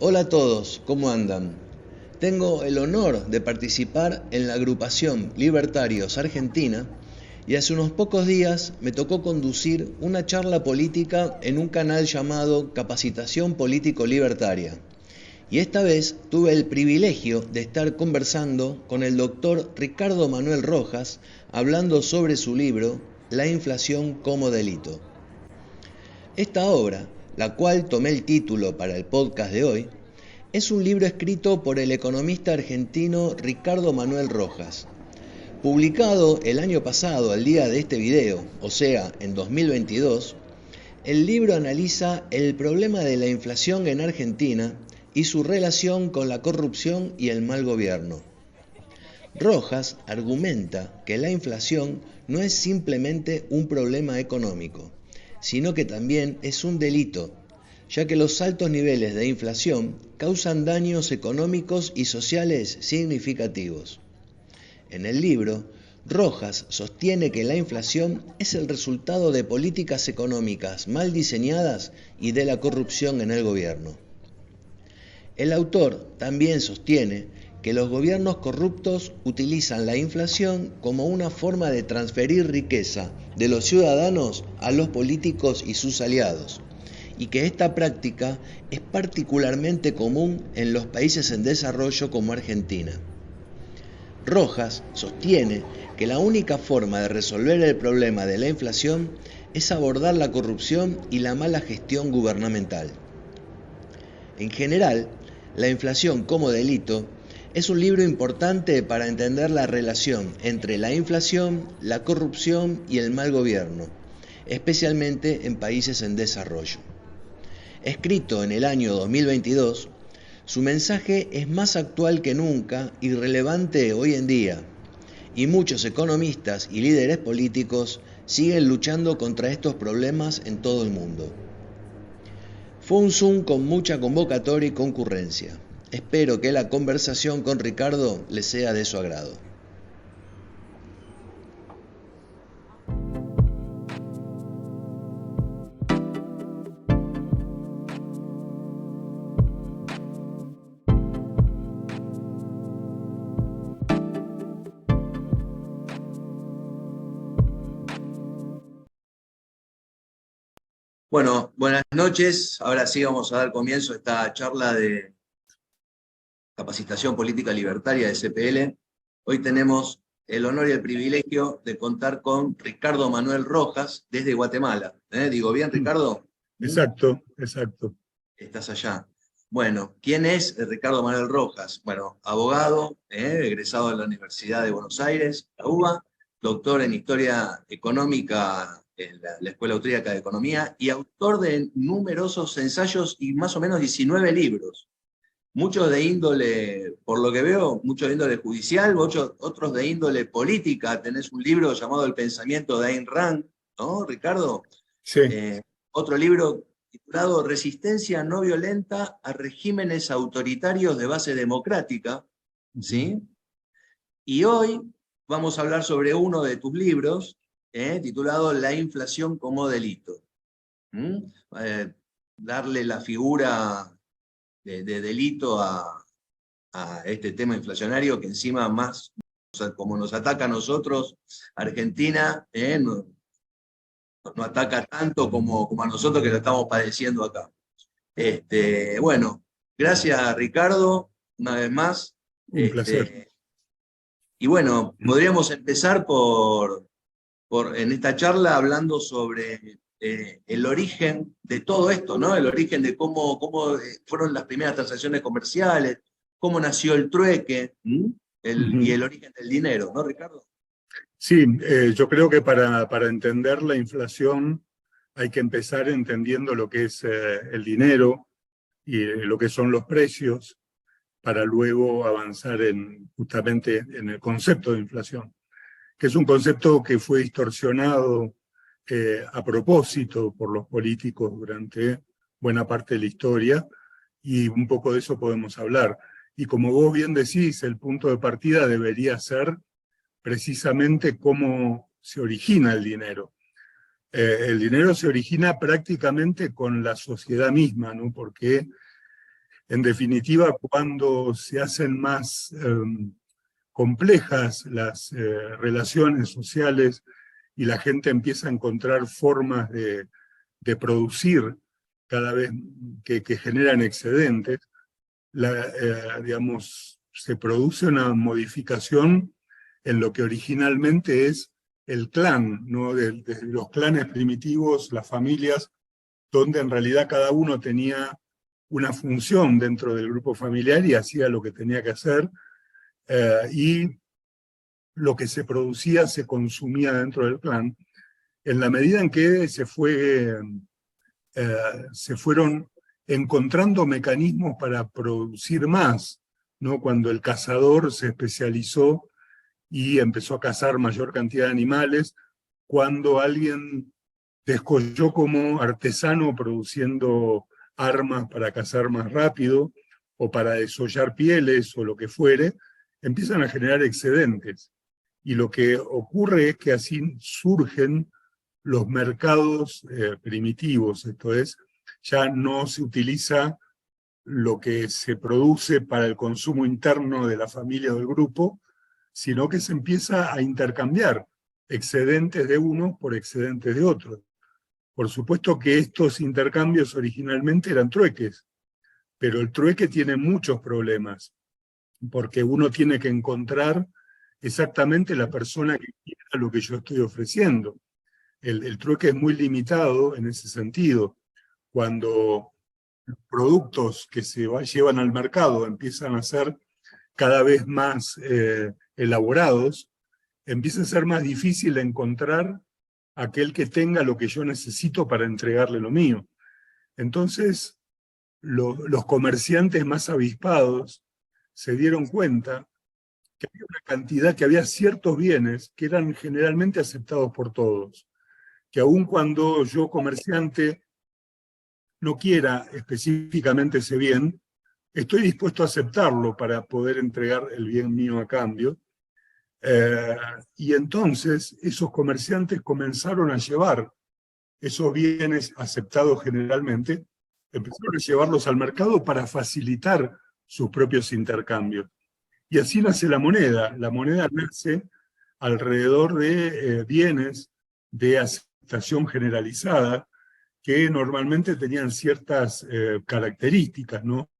Hola a todos, ¿cómo andan? Tengo el honor de participar en la agrupación Libertarios Argentina y hace unos pocos días me tocó conducir una charla política en un canal llamado Capacitación Político Libertaria. Y esta vez tuve el privilegio de estar conversando con el doctor Ricardo Manuel Rojas hablando sobre su libro La inflación como delito. Esta obra, la cual tomé el título para el podcast de hoy, es un libro escrito por el economista argentino Ricardo Manuel Rojas. Publicado el año pasado, al día de este video, o sea, en 2022, el libro analiza el problema de la inflación en Argentina y su relación con la corrupción y el mal gobierno. Rojas argumenta que la inflación no es simplemente un problema económico, sino que también es un delito, ya que los altos niveles de inflación causan daños económicos y sociales significativos. En el libro, Rojas sostiene que la inflación es el resultado de políticas económicas mal diseñadas y de la corrupción en el gobierno. El autor también sostiene que los gobiernos corruptos utilizan la inflación como una forma de transferir riqueza de los ciudadanos a los políticos y sus aliados, y que esta práctica es particularmente común en los países en desarrollo como Argentina. Rojas sostiene que la única forma de resolver el problema de la inflación es abordar la corrupción y la mala gestión gubernamental. En general, La inflación como delito es un libro importante para entender la relación entre la inflación, la corrupción y el mal gobierno, especialmente en países en desarrollo. Escrito en el año 2022, su mensaje es más actual que nunca y relevante hoy en día, y muchos economistas y líderes políticos siguen luchando contra estos problemas en todo el mundo. Fue un Zoom con mucha convocatoria y concurrencia. Espero que la conversación con Ricardo le sea de su agrado. Bueno, buenas noches. Ahora sí vamos a dar comienzo a esta charla de capacitación política libertaria de CPL. Hoy tenemos el honor y el privilegio de contar con Ricardo Manuel Rojas desde Guatemala. ¿Digo bien, Ricardo? Exacto, exacto. Estás allá. Bueno, ¿quién es Ricardo Manuel Rojas? Bueno, abogado, egresado de la Universidad de Buenos Aires, la UBA, doctor en Historia Económica en la Escuela Austríaca de Economía y autor de numerosos ensayos y más o menos 19 libros. Muchos de índole, por lo que veo, muchos de índole judicial, otros de índole política. Tenés un libro llamado El pensamiento de Ayn Rand, ¿no, Ricardo? Sí. Otro libro titulado Resistencia no violenta a regímenes autoritarios de base democrática, ¿sí? Y hoy vamos a hablar sobre uno de tus libros, titulado La inflación como delito. Darle la figura de delito a este tema inflacionario que encima más, o sea, como nos ataca a nosotros, Argentina, no ataca tanto como a nosotros que lo estamos padeciendo acá. Bueno, gracias Ricardo, una vez más. Un placer. Y bueno, podríamos empezar en esta charla hablando sobre el origen de todo esto, ¿no? El origen de cómo fueron las primeras transacciones comerciales, cómo nació el trueque, y el origen del dinero, ¿no, Ricardo? Sí, yo creo que para entender la inflación hay que empezar entendiendo lo que es el dinero y lo que son los precios, para luego avanzar justamente en el concepto de inflación, que es un concepto que fue distorsionado a propósito por los políticos durante buena parte de la historia, y un poco de eso podemos hablar. Y como vos bien decís, el punto de partida debería ser precisamente cómo se origina el dinero. El dinero se origina prácticamente con la sociedad misma, ¿no? Porque En definitiva, cuando se hacen más complejas las relaciones sociales y la gente empieza a encontrar formas de producir cada vez que generan excedentes, digamos, se produce una modificación en lo que originalmente es el clan, ¿no? De los clanes primitivos, las familias, donde en realidad cada uno tenía una función dentro del grupo familiar y hacía lo que tenía que hacer, y lo que se producía se consumía dentro del clan. En la medida en que se fueron encontrando mecanismos para producir más, ¿no? Cuando el cazador se especializó y empezó a cazar mayor cantidad de animales, cuando alguien descolló como artesano produciendo armas para cazar más rápido, o para desollar pieles, o lo que fuere, empiezan a generar excedentes. Y lo que ocurre es que así surgen los mercados primitivos, esto es, ya no se utiliza lo que se produce para el consumo interno de la familia o del grupo, sino que se empieza a intercambiar excedentes de uno por excedentes de otro. Por supuesto que estos intercambios originalmente eran trueques, pero el trueque tiene muchos problemas, porque uno tiene que encontrar exactamente la persona que quiera lo que yo estoy ofreciendo. El trueque es muy limitado en ese sentido. Cuando los productos que se llevan al mercado empiezan a ser cada vez más elaborados, empieza a ser más difícil encontrar aquel que tenga lo que yo necesito para entregarle lo mío. Entonces, los comerciantes más avispados se dieron cuenta que había una cantidad, que había ciertos bienes que eran generalmente aceptados por todos, que aun cuando yo, comerciante, no quiera específicamente ese bien, estoy dispuesto a aceptarlo para poder entregar el bien mío a cambio. Y entonces esos comerciantes comenzaron a llevar esos bienes aceptados generalmente, empezaron a llevarlos al mercado para facilitar sus propios intercambios. Y así nace la moneda. La moneda nace alrededor de bienes de aceptación generalizada que normalmente tenían ciertas características, ¿no?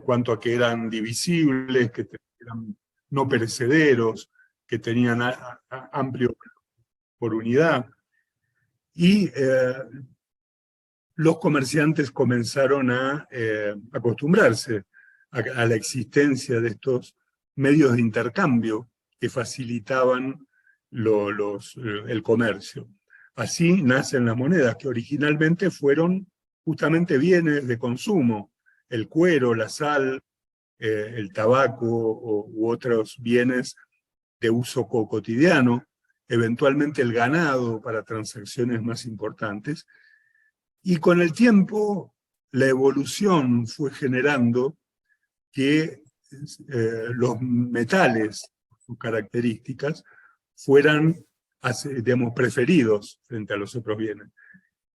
Cuanto a que eran divisibles, que eran no perecederos, que tenían amplio por unidad. Y los comerciantes comenzaron a acostumbrarse a la existencia de estos medios de intercambio que facilitaban el comercio. Así nacen las monedas, que originalmente fueron justamente bienes de consumo: el cuero, la sal, el tabaco u otros bienes de uso cotidiano, eventualmente el ganado para transacciones más importantes. Y con el tiempo, la evolución fue generando que los metales, sus características, fueran, digamos, preferidos frente a los otros bienes.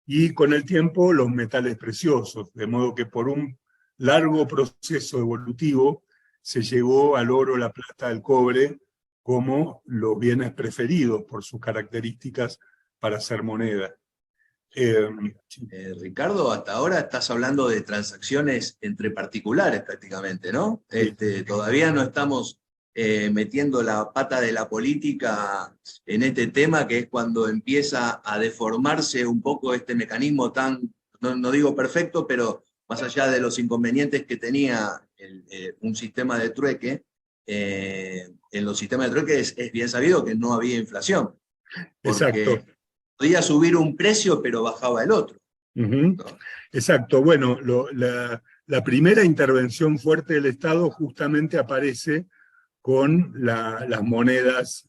Y con el tiempo, los metales preciosos, de modo que por un largo proceso evolutivo se llegó al oro, la plata, el cobre como los bienes preferidos por sus características para hacer moneda. Ricardo, hasta ahora estás hablando de transacciones entre particulares prácticamente, ¿no? Todavía no estamos metiendo la pata de la política en este tema, que es cuando empieza a deformarse un poco este mecanismo tan, no digo perfecto, pero más allá de los inconvenientes que tenía un sistema de trueque, en los sistemas de trueque es bien sabido que no había inflación. Exacto. Podía subir un precio, pero bajaba el otro. ¿No? Exacto. Bueno, la primera intervención fuerte del Estado justamente aparece con las monedas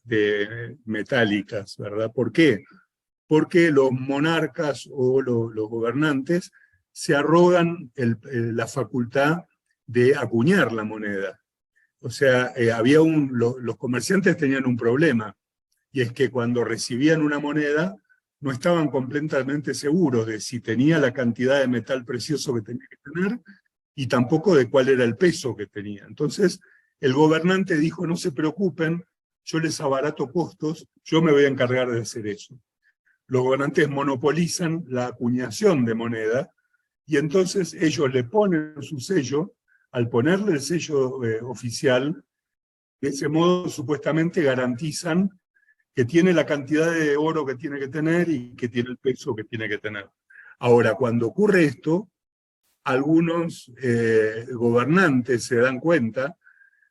metálicas, ¿verdad? ¿Por qué? Porque los monarcas o los gobernantes se arrogan la facultad de acuñar la moneda. O sea, los comerciantes tenían un problema, y es que cuando recibían una moneda no estaban completamente seguros de si tenía la cantidad de metal precioso que tenía que tener, y tampoco de cuál era el peso que tenía. Entonces, el gobernante dijo, no se preocupen, yo les abarato costos, yo me voy a encargar de hacer eso. Los gobernantes monopolizan la acuñación de moneda, y entonces ellos le ponen su sello. Al ponerle el sello oficial, de ese modo supuestamente garantizan que tiene la cantidad de oro que tiene que tener y que tiene el peso que tiene que tener. Ahora, cuando ocurre esto, algunos gobernantes se dan cuenta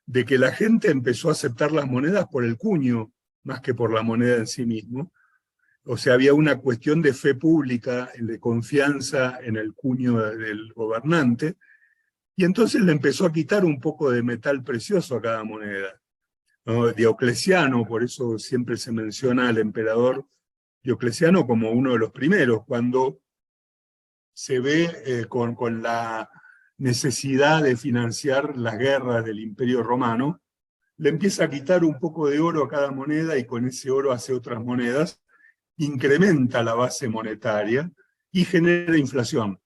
de que la gente empezó a aceptar las monedas por el cuño, más que por la moneda en sí mismo. O sea, había una cuestión de fe pública, de confianza en el cuño del gobernante, y entonces le empezó a quitar un poco de metal precioso a cada moneda, ¿no? Diocleciano, por eso siempre se menciona al emperador Diocleciano como uno de los primeros, cuando se ve con la necesidad de financiar las guerras del Imperio Romano, le empieza a quitar un poco de oro a cada moneda y con ese oro hace otras monedas, incrementa la base monetaria y genera inflación.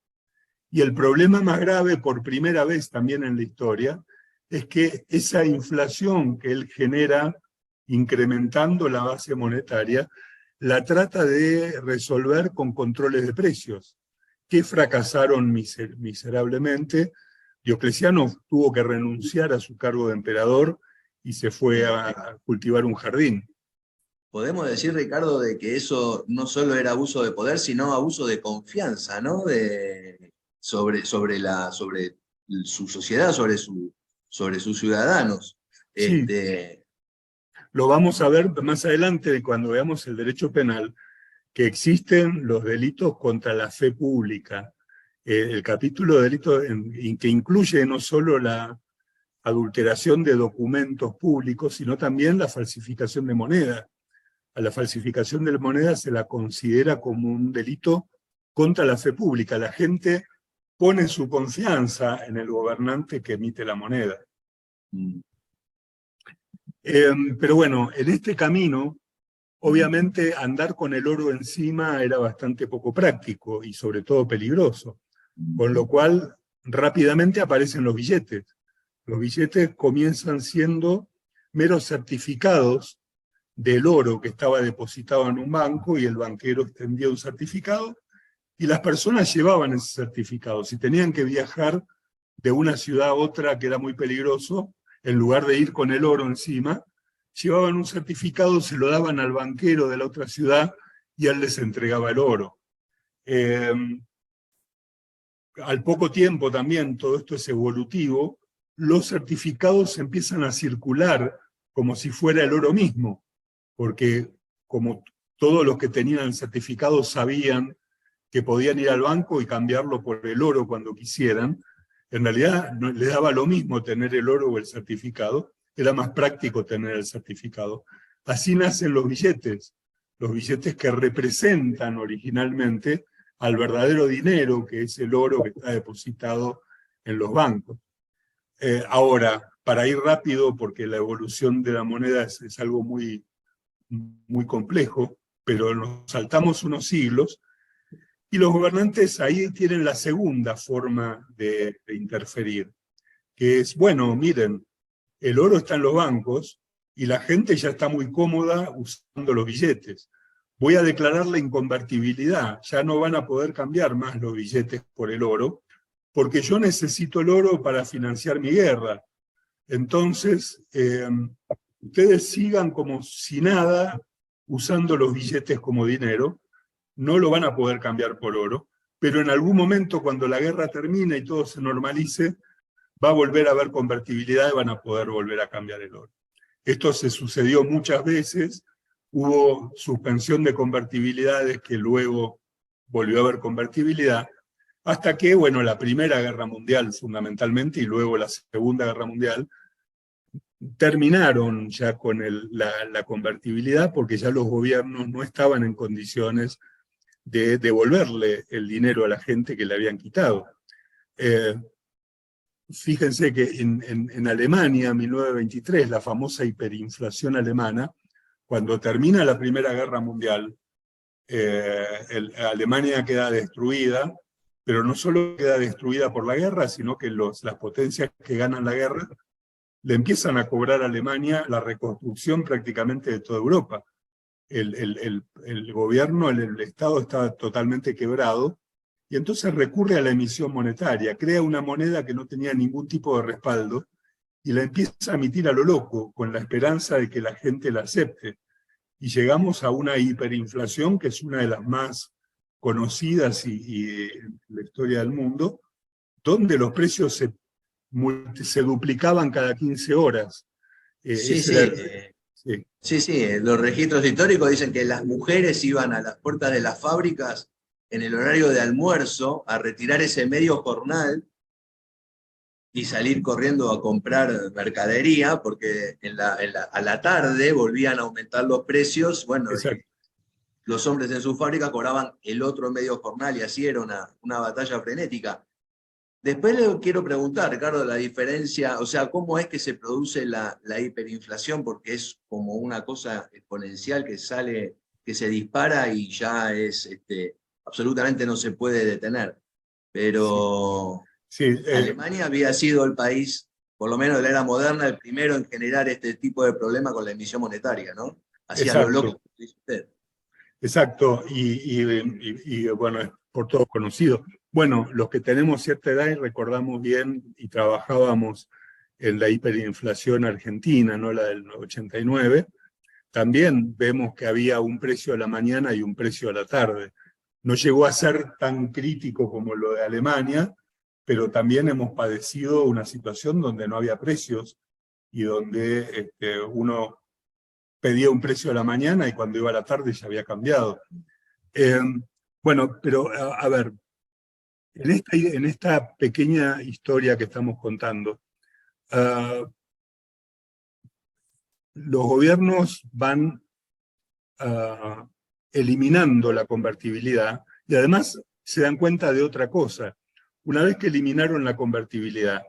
Y el problema más grave, por primera vez también en la historia, es que esa inflación que él genera incrementando la base monetaria, la trata de resolver con controles de precios, que fracasaron miserablemente. Diocleciano tuvo que renunciar a su cargo de emperador y se fue a cultivar un jardín. Podemos decir, Ricardo, de que eso no solo era abuso de poder, sino abuso de confianza, ¿no? Sobre su sociedad, sobre sus ciudadanos. Sí, lo vamos a ver más adelante cuando veamos el derecho penal, que existen los delitos contra la fe pública. El capítulo de delitos que incluye no solo la adulteración de documentos públicos, sino también la falsificación de moneda. A la falsificación de moneda se la considera como un delito contra la fe pública. La gente pone su confianza en el gobernante que emite la moneda. Pero bueno, en este camino, obviamente andar con el oro encima era bastante poco práctico y sobre todo peligroso, con lo cual rápidamente aparecen los billetes. Los billetes comienzan siendo meros certificados del oro que estaba depositado en un banco y el banquero extendía un certificado y las personas llevaban ese certificado. Si tenían que viajar de una ciudad a otra que era muy peligroso, en lugar de ir con el oro encima, llevaban un certificado, se lo daban al banquero de la otra ciudad y él les entregaba el oro. Al poco tiempo también, todo esto es evolutivo, los certificados empiezan a circular como si fuera el oro mismo, porque como todos los que tenían el certificado sabían que podían ir al banco y cambiarlo por el oro cuando quisieran, en realidad no, les daba lo mismo tener el oro o el certificado, era más práctico tener el certificado. Así nacen los billetes que representan originalmente al verdadero dinero, que es el oro que está depositado en los bancos. Ahora, para ir rápido, porque la evolución de la moneda es algo muy, muy complejo, pero nos saltamos unos siglos, y los gobernantes ahí tienen la segunda forma de interferir, que es, bueno, miren, el oro está en los bancos y la gente ya está muy cómoda usando los billetes. Voy a declarar la inconvertibilidad, ya no van a poder cambiar más los billetes por el oro, porque yo necesito el oro para financiar mi guerra. Entonces, ustedes sigan como si nada usando los billetes como dinero, no lo van a poder cambiar por oro, pero en algún momento cuando la guerra termine y todo se normalice, va a volver a haber convertibilidad y van a poder volver a cambiar el oro. Esto se sucedió muchas veces, hubo suspensión de convertibilidades que luego volvió a haber convertibilidad, hasta que, bueno, la Primera Guerra Mundial fundamentalmente y luego la Segunda Guerra Mundial terminaron ya con la convertibilidad porque ya los gobiernos no estaban en condiciones de devolverle el dinero a la gente que le habían quitado. Fíjense que en Alemania, 1923, la famosa hiperinflación alemana, cuando termina la Primera Guerra Mundial, Alemania queda destruida pero no solo queda destruida por la guerra, sino que las potencias que ganan la guerra le empiezan a cobrar a Alemania la reconstrucción prácticamente de toda Europa. El gobierno, el Estado está totalmente quebrado, y entonces recurre a la emisión monetaria, crea una moneda que no tenía ningún tipo de respaldo, y la empieza a emitir a lo loco, con la esperanza de que la gente la acepte. Y llegamos a una hiperinflación que es una de las más conocidas y en la historia del mundo, donde los precios se duplicaban cada 15 horas. Sí, Ese sí. era, sí, Sí, sí, los registros históricos dicen que las mujeres iban a las puertas de las fábricas en el horario de almuerzo a retirar ese medio jornal y salir corriendo a comprar mercadería, porque a la tarde volvían a aumentar los precios, bueno, y exacto. los hombres en sus fábricas cobraban el otro medio jornal y así era una batalla frenética. Después le quiero preguntar, Ricardo, la diferencia, o sea, cómo es que se produce la hiperinflación, porque es como una cosa exponencial que sale, que se dispara y ya es, absolutamente no se puede detener. Sí, Pero sí, Alemania había sido el país, por lo menos de la era moderna, el primero en generar este tipo de problema con la emisión monetaria, ¿no? Hacía lo loco exacto, que dice usted. exacto. Bueno, es por todos conocido. Bueno, los que tenemos cierta edad y recordamos bien y trabajábamos en la hiperinflación argentina, ¿no? La del 89, también vemos que había un precio a la mañana y un precio a la tarde. No llegó a ser tan crítico como lo de Alemania, pero también hemos padecido una situación donde no había precios y donde uno pedía un precio a la mañana y cuando iba a la tarde ya había cambiado. Eh, bueno, pero a ver, en esta pequeña historia que estamos contando, uh, los gobiernos van eliminando la convertibilidad y además se dan cuenta de otra cosa. Una vez que eliminaron la convertibilidad,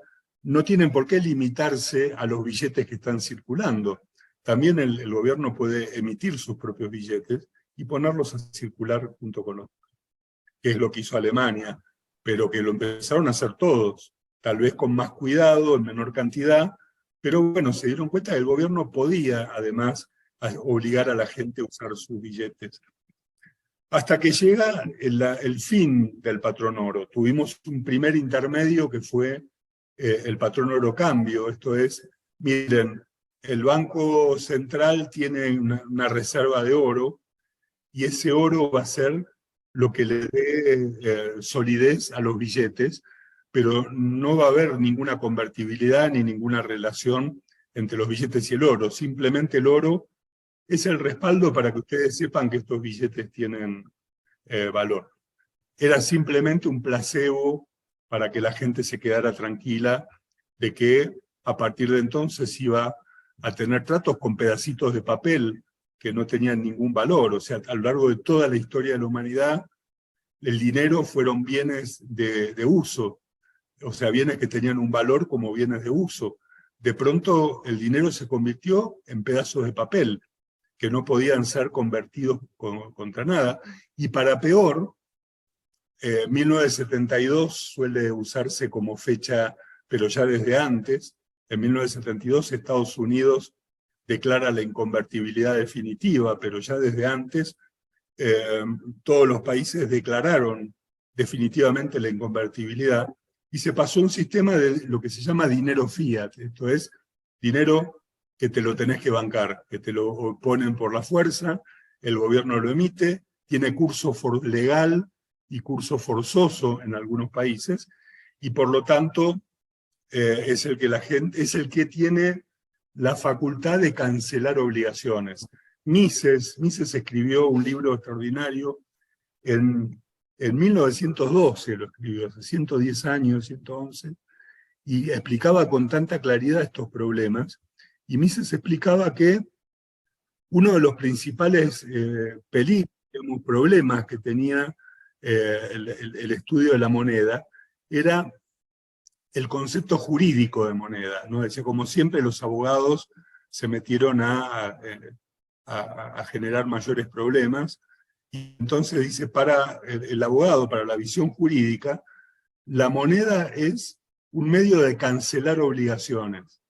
no tienen por qué limitarse a los billetes que están circulando. También el gobierno puede emitir sus propios billetes y ponerlos a circular junto con los, que es lo que hizo Alemania, pero que lo empezaron a hacer todos, tal vez con más cuidado, en menor cantidad, pero bueno, se dieron cuenta que el gobierno podía, además, obligar a la gente a usar sus billetes. Hasta que llega el fin del patrón oro. Tuvimos un primer intermedio que fue el patrón oro cambio, esto es, miren, el Banco Central tiene una reserva de oro, y ese oro va a ser lo que le dé solidez a los billetes, pero no va a haber ninguna convertibilidad ni ninguna relación entre los billetes y el oro. Simplemente el oro es el respaldo para que ustedes sepan que estos billetes tienen valor. Era simplemente un placebo para que la gente se quedara tranquila de que a partir de entonces iba a tener tratos con pedacitos de papel que no tenían ningún valor. O sea, a lo largo de toda la historia de la humanidad, el dinero fueron bienes de uso, o sea, bienes que tenían un valor como bienes de uso. De pronto el dinero se convirtió en pedazos de papel que no podían ser convertidos contra nada. Y para peor, 1972 suele usarse como fecha, pero ya desde antes. En 1972 Estados Unidos declara la inconvertibilidad definitiva, pero ya desde antes todos los países declararon definitivamente la inconvertibilidad y se pasó a un sistema de lo que se llama dinero fiat, esto es, dinero que te lo tenés que bancar, que te lo ponen por la fuerza, el gobierno lo emite, tiene curso legal y curso forzoso en algunos países, y por lo tanto es el que la gente, es el que tiene la facultad de cancelar obligaciones. Mises escribió un libro extraordinario en 1912, lo escribió, hace 110 años, 111, y explicaba con tanta claridad estos problemas. Y Mises explicaba que uno de los principales problemas que tenía el estudio de la moneda era el concepto jurídico de moneda, ¿no? Decía, como siempre los abogados se metieron a generar mayores problemas, Entonces dice, para el abogado, para la visión jurídica, la moneda es un medio de cancelar obligaciones.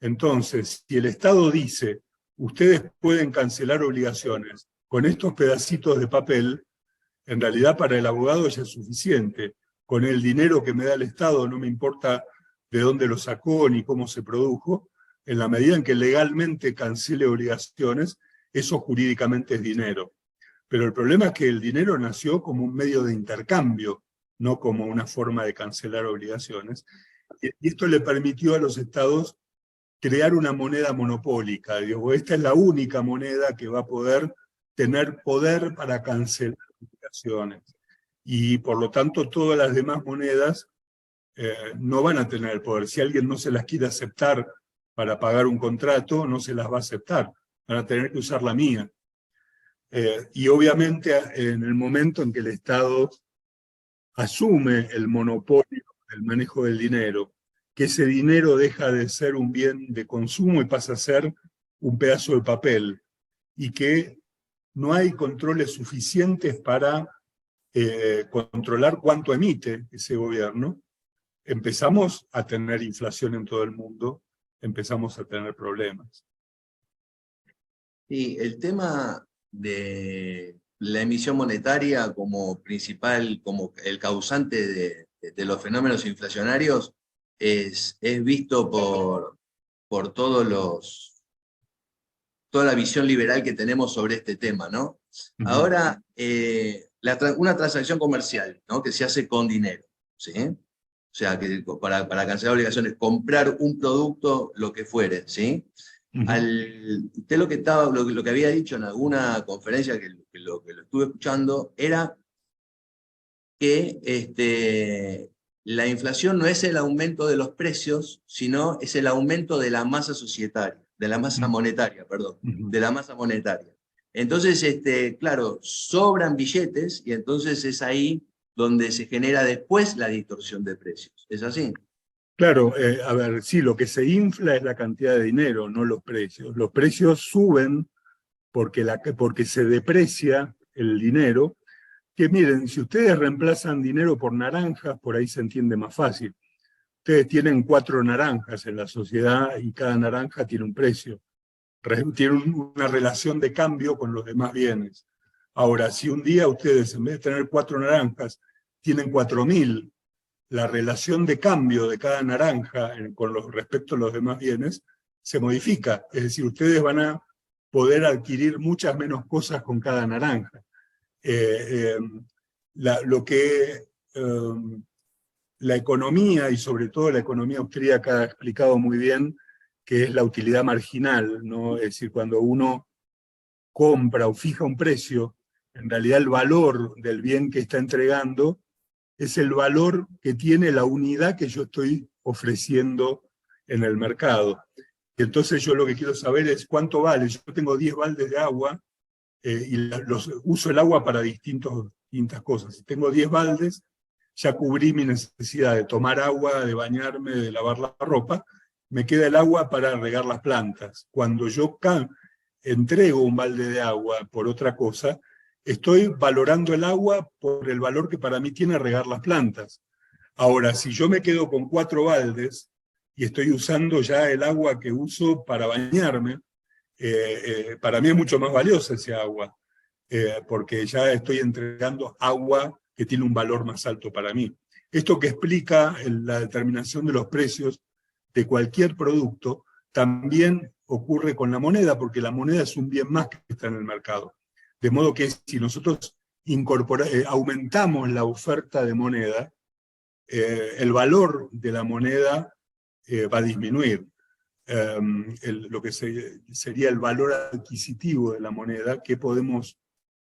Entonces, si el Estado dice, ustedes pueden cancelar obligaciones con estos pedacitos de papel, en realidad para el abogado ya es suficiente. Con el dinero que me da el Estado, no me importa de dónde lo sacó ni cómo se produjo, en la medida en que legalmente cancele obligaciones, eso jurídicamente es dinero. Pero el problema es que el dinero nació como un medio de intercambio, no como una forma de cancelar obligaciones. Y esto le permitió a los estados crear una moneda monopólica. Digo, esta es la única moneda que va a poder tener poder para cancelar obligaciones. Y por lo tanto todas las demás monedas no van a tener el poder. Si alguien no se las quiere aceptar para pagar un contrato, no se las va a aceptar. Van a tener que usar la mía. Y obviamente en el momento en que el Estado asume el monopolio del manejo del dinero, que ese dinero deja de ser un bien de consumo y pasa a ser un pedazo de papel, y que no hay controles suficientes para controlar cuánto emite ese gobierno, empezamos a tener inflación en todo el mundo, empezamos a tener problemas. Y el tema de la emisión monetaria como principal, como el causante de los fenómenos inflacionarios, es visto por toda la visión liberal que tenemos sobre este tema, ¿no? Ahora, una transacción comercial, ¿no? Que se hace con dinero, ¿sí? O sea, que para cancelar obligaciones, comprar un producto, lo que fuere, ¿sí? Usted lo que había dicho en alguna conferencia que lo estuve escuchando era que la inflación no es el aumento de los precios, sino es el aumento de la masa societaria, de la masa monetaria, perdón, de la masa monetaria. Entonces, claro, sobran billetes y entonces es ahí donde se genera después la distorsión de precios. ¿Es así? Claro, a ver, sí, lo que se infla es la cantidad de dinero, no los precios. Los precios suben porque se deprecia el dinero, que miren, si ustedes reemplazan dinero por naranjas, por ahí se entiende más fácil. Ustedes tienen 4 naranjas en la sociedad y cada naranja tiene un precio. Tiene una relación de cambio con los demás bienes. Ahora, si un día ustedes, en vez de tener 4 naranjas, tienen 4.000, la relación de cambio de cada naranja con respecto a los demás bienes se modifica. Es decir, ustedes van a poder adquirir muchas menos cosas con cada naranja. La economía, y sobre todo la economía austríaca, ha explicado muy bien que es la utilidad marginal, ¿no? Es decir, cuando uno compra o fija un precio, en realidad el valor del bien que está entregando es el valor que tiene la unidad que yo estoy ofreciendo en el mercado. Y entonces yo lo que quiero saber es cuánto vale. Yo tengo 10 baldes de agua y uso el agua para distintas cosas. Si tengo 10 baldes, ya cubrí mi necesidad de tomar agua, de bañarme, de lavar la ropa. Me queda el agua para regar las plantas. Cuando yo entrego un balde de agua por otra cosa, estoy valorando el agua por el valor que para mí tiene regar las plantas. Ahora, si yo me quedo con 4 baldes y estoy usando ya el agua que uso para bañarme, para mí es mucho más valiosa ese agua, porque ya estoy entregando agua que tiene un valor más alto para mí. Esto que explica la determinación de los precios de cualquier producto, también ocurre con la moneda, porque la moneda es un bien más que está en el mercado. De modo que si nosotros aumentamos la oferta de moneda, el valor de la moneda va a disminuir. Lo que sería el valor adquisitivo de la moneda, que podemos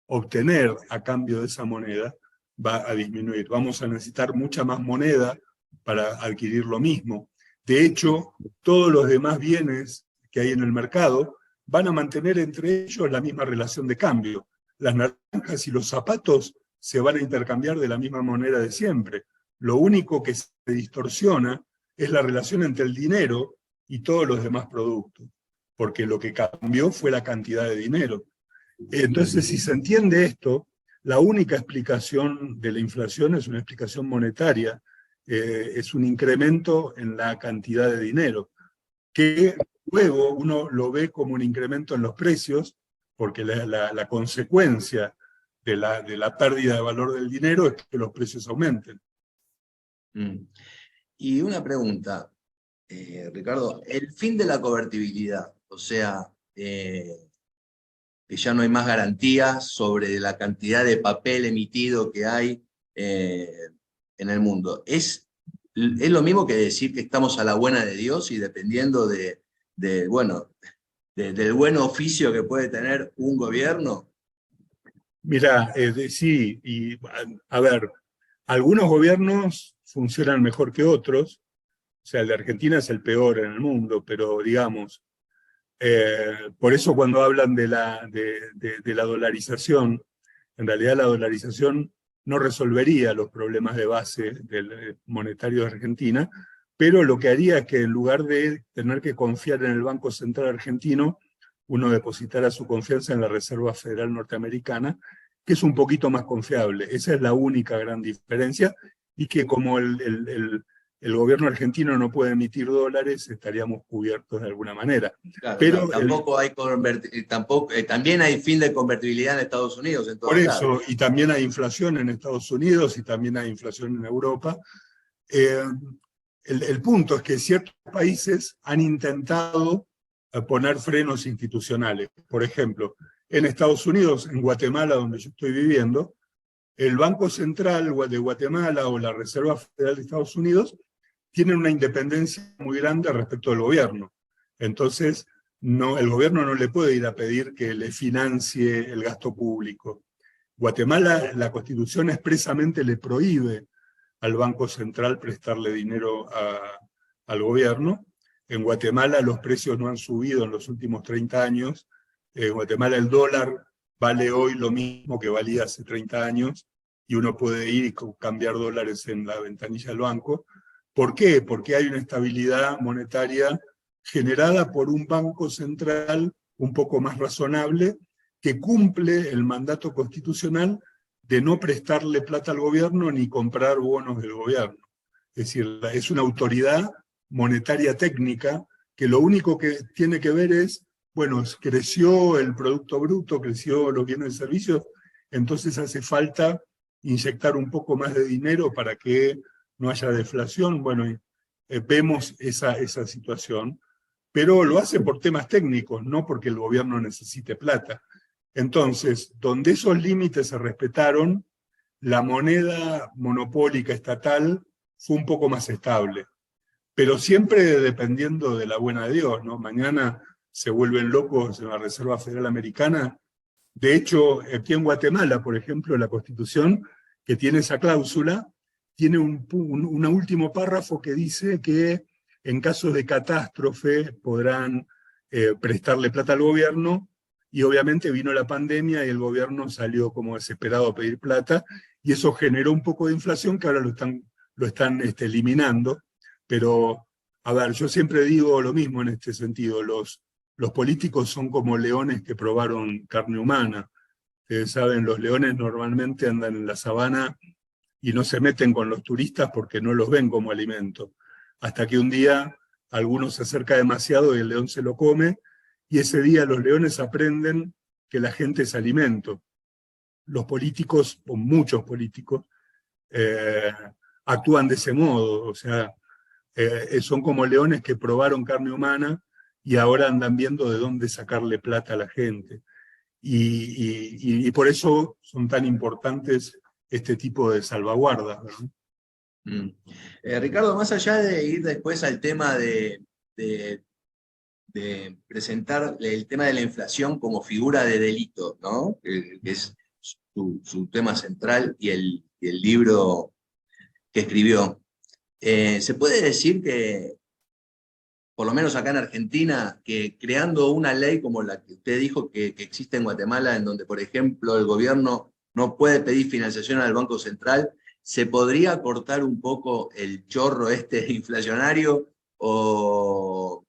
obtener a cambio de esa moneda, va a disminuir. Vamos a necesitar mucha más moneda para adquirir lo mismo. De hecho, todos los demás bienes que hay en el mercado van a mantener entre ellos la misma relación de cambio. Las naranjas y los zapatos se van a intercambiar de la misma manera de siempre. Lo único que se distorsiona es la relación entre el dinero y todos los demás productos, porque lo que cambió fue la cantidad de dinero. Entonces, si se entiende esto, la única explicación de la inflación es una explicación monetaria, es un incremento en la cantidad de dinero, que luego uno lo ve como un incremento en los precios, porque la consecuencia de la pérdida de valor del dinero es que los precios aumenten. Y una pregunta, Ricardo, el fin de la convertibilidad, o sea, que ya no hay más garantías sobre la cantidad de papel emitido que hay en el mundo. ¿Es lo mismo que decir que estamos a la buena de Dios y dependiendo bueno, del buen oficio que puede tener un gobierno? Mira, sí, y a ver, algunos gobiernos funcionan mejor que otros, o sea, el de Argentina es el peor en el mundo, pero digamos, por eso cuando hablan de la dolarización, en realidad la dolarización no resolvería los problemas de base del monetario de Argentina, pero lo que haría es que en lugar de tener que confiar en el Banco Central argentino, uno depositara su confianza en la Reserva Federal Norteamericana, que es un poquito más confiable. Esa es la única gran diferencia, y que como el gobierno argentino no puede emitir dólares, estaríamos cubiertos de alguna manera. Claro, Pero tampoco hay también hay fin de convertibilidad en Estados Unidos, en por todos lados. eso, y también hay inflación en Estados Unidos y también hay inflación en Europa. Eh, el punto es que ciertos países han intentado poner frenos institucionales. Por ejemplo, en Estados Unidos, en Guatemala, donde yo estoy viviendo, el Banco Central de Guatemala o la Reserva Federal de Estados Unidos tienen una independencia muy grande respecto del gobierno. Entonces, no, el gobierno no le puede ir a pedir que le financie el gasto público. Guatemala, la Constitución expresamente le prohíbe al Banco Central prestarle dinero al gobierno. En Guatemala los precios no han subido en los últimos 30 años. En Guatemala el dólar vale hoy lo mismo que valía hace 30 años y uno puede ir y cambiar dólares en la ventanilla del banco. ¿Por qué? Porque hay una estabilidad monetaria generada por un banco central un poco más razonable que cumple el mandato constitucional de no prestarle plata al gobierno ni comprar bonos del gobierno. Es decir, es una autoridad monetaria técnica que lo único que tiene que ver es, bueno, creció el Producto Bruto, creció los bienes y servicios, entonces hace falta inyectar un poco más de dinero para que no haya deflación. Bueno, vemos esa situación, pero lo hace por temas técnicos, no porque el gobierno necesite plata. Entonces, donde esos límites se respetaron, la moneda monopólica estatal fue un poco más estable, pero siempre dependiendo de la buena de Dios, ¿no? Mañana se vuelven locos en la Reserva Federal Americana. De hecho, aquí en Guatemala, por ejemplo, la Constitución, que tiene esa cláusula, tiene un último párrafo que dice que en casos de catástrofe podrán prestarle plata al gobierno, y obviamente vino la pandemia y el gobierno salió como desesperado a pedir plata, y eso generó un poco de inflación que ahora lo están eliminando. Pero, a ver, yo siempre digo lo mismo en este sentido, los políticos son como leones que probaron carne humana. Ustedes saben, los leones normalmente andan en la sabana y no se meten con los turistas porque no los ven como alimento. Hasta que un día alguno se acerca demasiado y el león se lo come, y ese día los leones aprenden que la gente es alimento. Los políticos, o muchos políticos, actúan de ese modo, o sea, son como leones que probaron carne humana y ahora andan viendo de dónde sacarle plata a la gente. Y por eso son tan importantes este tipo de salvaguardas, ¿no? Ricardo, más allá de ir después al tema de presentar el tema de la inflación como figura de delito, ¿no? Que es su tema central y el libro que escribió. ¿Se puede decir que, por lo menos acá en Argentina, que creando una ley como la que usted dijo que existe en Guatemala, en donde, por ejemplo, el gobierno no puede pedir financiación al Banco Central, se podría cortar un poco el chorro inflacionario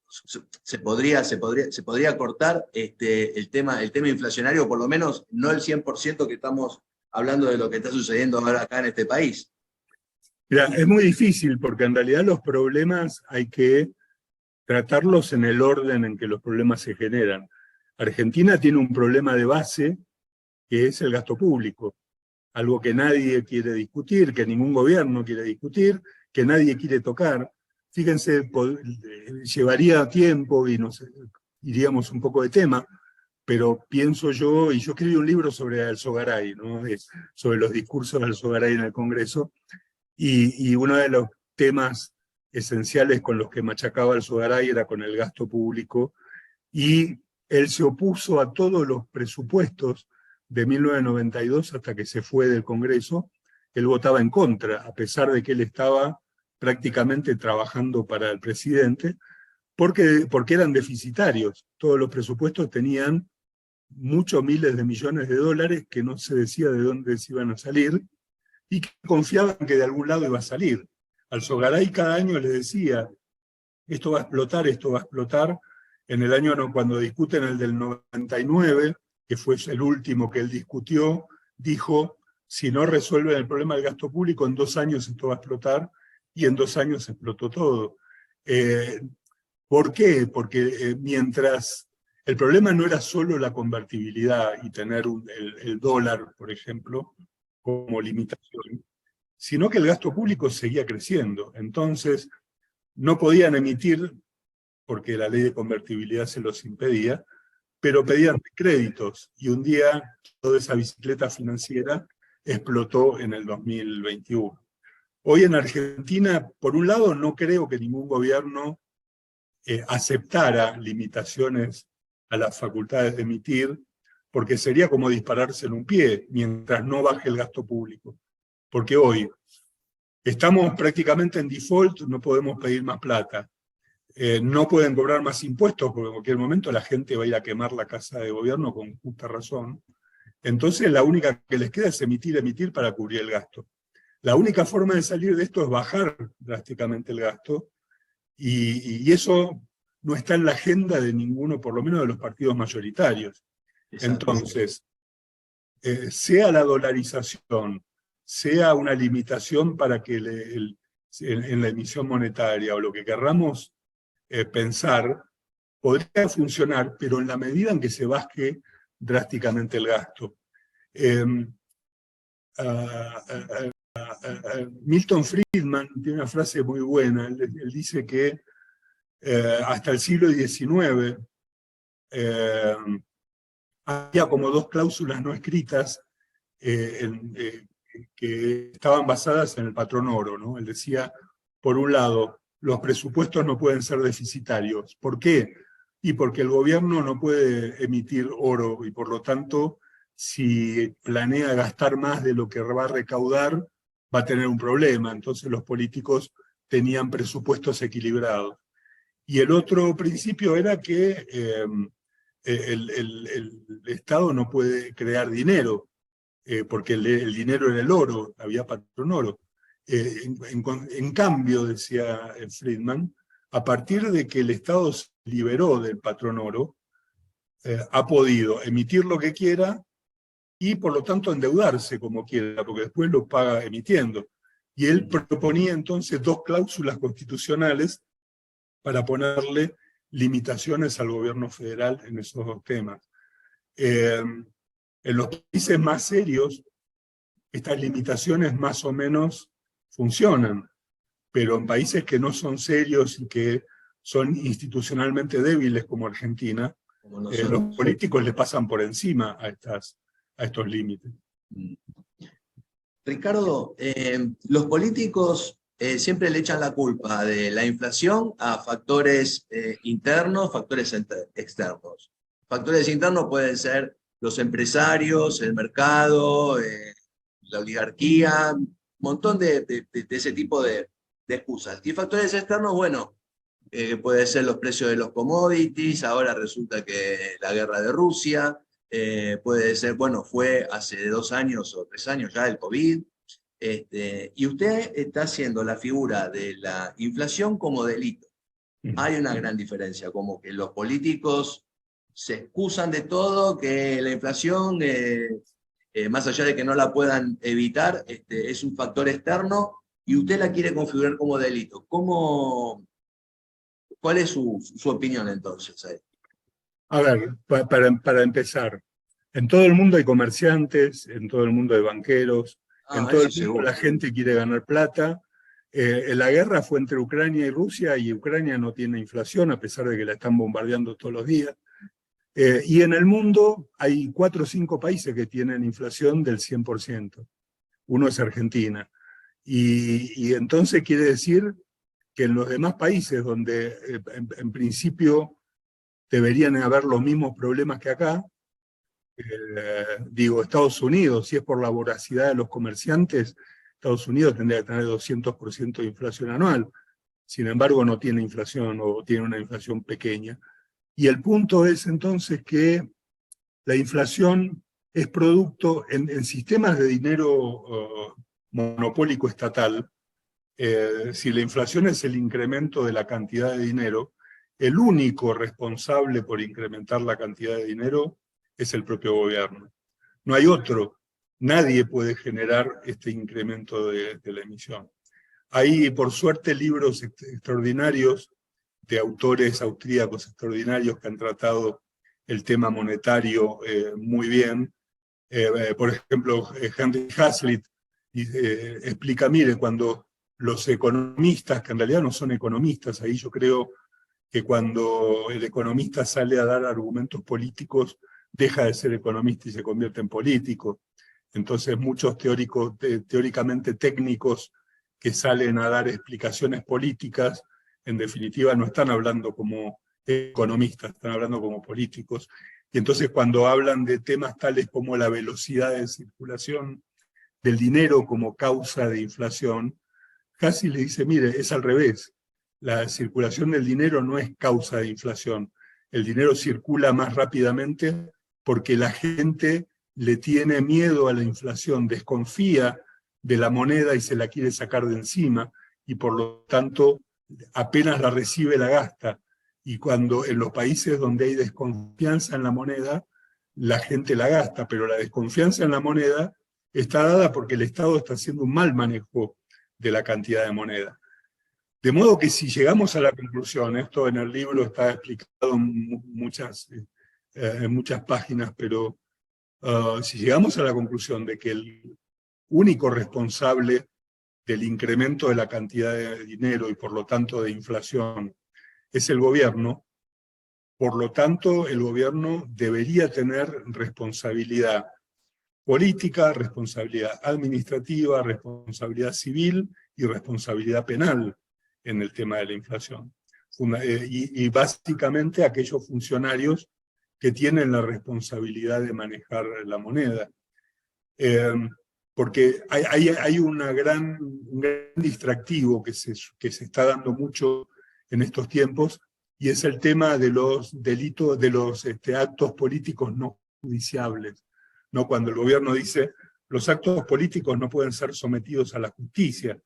se podría cortar el tema inflacionario, por lo menos no el 100% que estamos hablando de lo que está sucediendo ahora acá en este país. Mira, es muy difícil porque en realidad los problemas hay que tratarlos en el orden en que los problemas se generan. Argentina tiene un problema de base que es el gasto público, algo que nadie quiere discutir, que ningún gobierno quiere discutir, que nadie quiere tocar. Fíjense, llevaría tiempo y nos iríamos un poco de tema, pero pienso yo, y yo escribí un libro sobre Alzogaray, ¿no? Sobre los discursos de Alzogaray en el Congreso, y uno de los temas esenciales con los que machacaba Alzogaray era con el gasto público, y él se opuso a todos los presupuestos de 1992 hasta que se fue del Congreso. Él votaba en contra, a pesar de que él estaba prácticamente trabajando para el presidente, porque eran deficitarios. Todos los presupuestos tenían muchos miles de millones de dólares que no se decía de dónde se iban a salir y que confiaban que de algún lado iba a salir. Alzogaray cada año les decía, esto va a explotar, esto va a explotar. En el año, cuando discuten el del 99, que fue el último que él discutió, dijo, si no resuelven el problema del gasto público, en 2 años esto va a explotar, y en 2 años explotó todo. ¿Por qué? Porque mientras el problema no era solo la convertibilidad y tener el dólar, por ejemplo, como limitación, sino que el gasto público seguía creciendo. Entonces, no podían emitir, porque la ley de convertibilidad se los impedía, pero pedían créditos, y un día toda esa bicicleta financiera explotó en el 2021. Hoy en Argentina, por un lado, no creo que ningún gobierno aceptara limitaciones a las facultades de emitir, porque sería como dispararse en un pie, mientras no baje el gasto público. Porque hoy estamos prácticamente en default, no podemos pedir más plata. No pueden cobrar más impuestos, porque en cualquier momento la gente va a ir a quemar la casa de gobierno con justa razón. Entonces la única que les queda es emitir para cubrir el gasto. La única forma de salir de esto es bajar drásticamente el gasto, y eso no está en la agenda de ninguno, por lo menos de los partidos mayoritarios. Exacto. Entonces, sea la dolarización, sea una limitación para que en la emisión monetaria o lo que querramos pensar, podría funcionar, pero en la medida en que se baje drásticamente el gasto. Milton Friedman tiene una frase muy buena, él dice que hasta el siglo XIX había como 2 cláusulas no escritas que estaban basadas en el patrón oro, ¿no? Él decía, por un lado, los presupuestos no pueden ser deficitarios. ¿Por qué? Y porque el gobierno no puede emitir oro, y por lo tanto, si planea gastar más de lo que va a recaudar, va a tener un problema. Entonces los políticos tenían presupuestos equilibrados. Y el otro principio era que el Estado no puede crear dinero, porque el dinero era el oro, había patrón oro. En cambio, decía Friedman, a partir de que el Estado se liberó del patrón oro, ha podido emitir lo que quiera y por lo tanto endeudarse como quiera, porque después lo paga emitiendo. Y él proponía entonces 2 cláusulas constitucionales para ponerle limitaciones al gobierno federal en esos 2 temas. En los países más serios, estas limitaciones más o menos funcionan, pero en países que no son serios y que son institucionalmente débiles como Argentina, los políticos le pasan por encima a estos límites. Ricardo, los políticos siempre le echan la culpa de la inflación a factores internos, factores externos. Factores internos pueden ser los empresarios, el mercado, la oligarquía, un montón de ese tipo de excusas. Y factores externos, bueno, puede ser los precios de los commodities, ahora resulta que la guerra de Rusia, puede ser, bueno, fue hace 2 años o 3 años ya el COVID, y usted está haciendo la figura de la inflación como delito. hay una gran diferencia, como que los políticos se excusan de todo, que la inflación, más allá de que no la puedan evitar, es un factor externo y usted la quiere configurar como delito. ¿Cuál es su opinión entonces ahí? A ver, para empezar, en todo el mundo hay comerciantes, en todo el mundo hay banqueros, en todo Eso el mundo seguro. la gente quiere ganar plata. La guerra fue entre Ucrania y Rusia y Ucrania no tiene inflación a pesar de que la están bombardeando todos los días. Y en el mundo hay 4 o 5 países que tienen inflación del 100%. Uno es Argentina. Y entonces quiere decir que en los demás países donde en principio deberían haber los mismos problemas que acá, digo, Estados Unidos, si es por la voracidad de los comerciantes, Estados Unidos tendría que tener 200% de inflación anual. Sin embargo, no tiene inflación o tiene una inflación pequeña. Y el punto es entonces que la inflación es producto en sistemas de dinero monopólico estatal. Si la inflación es el incremento de la cantidad de dinero, el único responsable por incrementar la cantidad de dinero es el propio gobierno. No hay otro. Nadie puede generar este incremento de la emisión. Hay, por suerte, libros extraordinarios de autores austríacos extraordinarios que han tratado el tema monetario muy bien. Por ejemplo, Henry Hazlitt explica, mire, cuando los economistas, que en realidad no son economistas, ahí yo creo que cuando el economista sale a dar argumentos políticos, deja de ser economista y se convierte en político. Entonces muchos teóricamente técnicos que salen a dar explicaciones políticas, en definitiva no están hablando como economistas, están hablando como políticos. Y entonces cuando hablan de temas tales como la velocidad de circulación del dinero como causa de inflación, casi le dice, mire, es al revés. La circulación del dinero no es causa de inflación. El dinero circula más rápidamente porque la gente le tiene miedo a la inflación, desconfía de la moneda y se la quiere sacar de encima, y por lo tanto apenas la recibe la gasta. Y cuando en los países donde hay desconfianza en la moneda, la gente la gasta, pero la desconfianza en la moneda está dada porque el Estado está haciendo un mal manejo de la cantidad de moneda. De modo que si llegamos a la conclusión, esto en el libro está explicado en muchas páginas, pero si llegamos a la conclusión de que el único responsable del incremento de la cantidad de dinero y por lo tanto de inflación es el gobierno, por lo tanto el gobierno debería tener responsabilidad política, responsabilidad administrativa, responsabilidad civil y responsabilidad penal en el tema de la inflación. Y básicamente aquellos funcionarios que tienen la responsabilidad de manejar la moneda. Porque hay un gran distractivo que se está dando mucho en estos tiempos, y es el tema de los delitos, de los actos políticos no judiciables. ¿No? Cuando el gobierno dice los actos políticos no pueden ser sometidos a la justicia,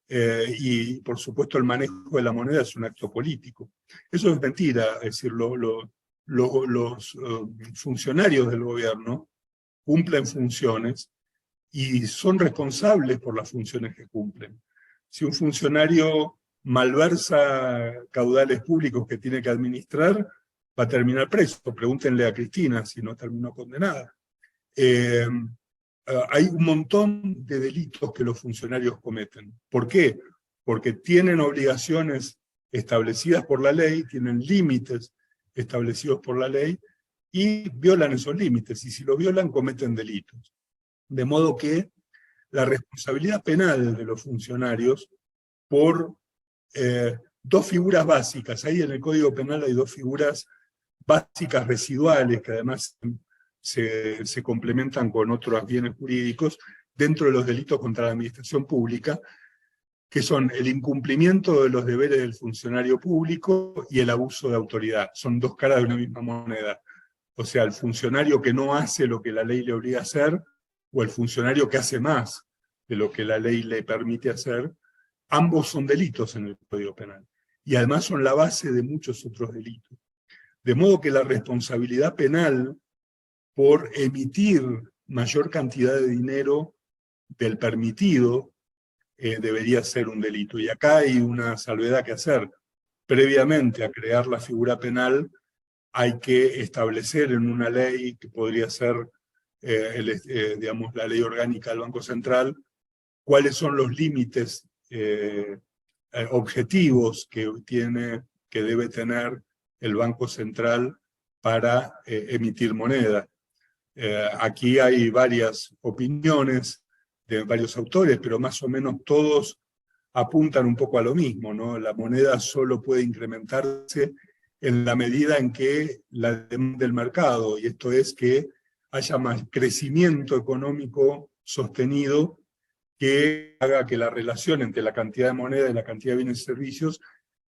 y por supuesto el manejo de la moneda es un acto político. Eso es mentira, es decir, los funcionarios del gobierno cumplen funciones y son responsables por las funciones que cumplen. Si un funcionario malversa caudales públicos que tiene que administrar, va a terminar preso. Pregúntenle a Cristina si no terminó condenada. Hay un montón de delitos que los funcionarios cometen. ¿Por qué? Porque tienen obligaciones establecidas por la ley, tienen límites establecidos por la ley y violan esos límites. Y si los violan, cometen delitos. De modo que la responsabilidad penal de los funcionarios por dos figuras básicas, ahí en el Código Penal hay dos figuras básicas residuales que además se complementan con otros bienes jurídicos dentro de los delitos contra la administración pública, que son el incumplimiento de los deberes del funcionario público y el abuso de autoridad. Son dos caras de una misma moneda. O sea, el funcionario que no hace lo que la ley le obliga a hacer, o el funcionario que hace más de lo que la ley le permite hacer, ambos son delitos en el Código Penal. y además son la base de muchos otros delitos. De modo que la responsabilidad penal por emitir mayor cantidad de dinero del permitido debería ser un delito. Y acá hay una salvedad que hacer. Previamente a crear la figura penal, hay que establecer en una ley, que podría ser digamos, la ley orgánica del Banco Central, cuáles son los límites objetivos que debe tener el Banco Central para emitir moneda. Aquí hay varias opiniones de varios autores, pero más o menos todos apuntan un poco a lo mismo, ¿no? La moneda solo puede incrementarse en la medida en que la demanda del mercado, y esto es que haya más crecimiento económico sostenido que haga que la relación entre la cantidad de moneda y la cantidad de bienes y servicios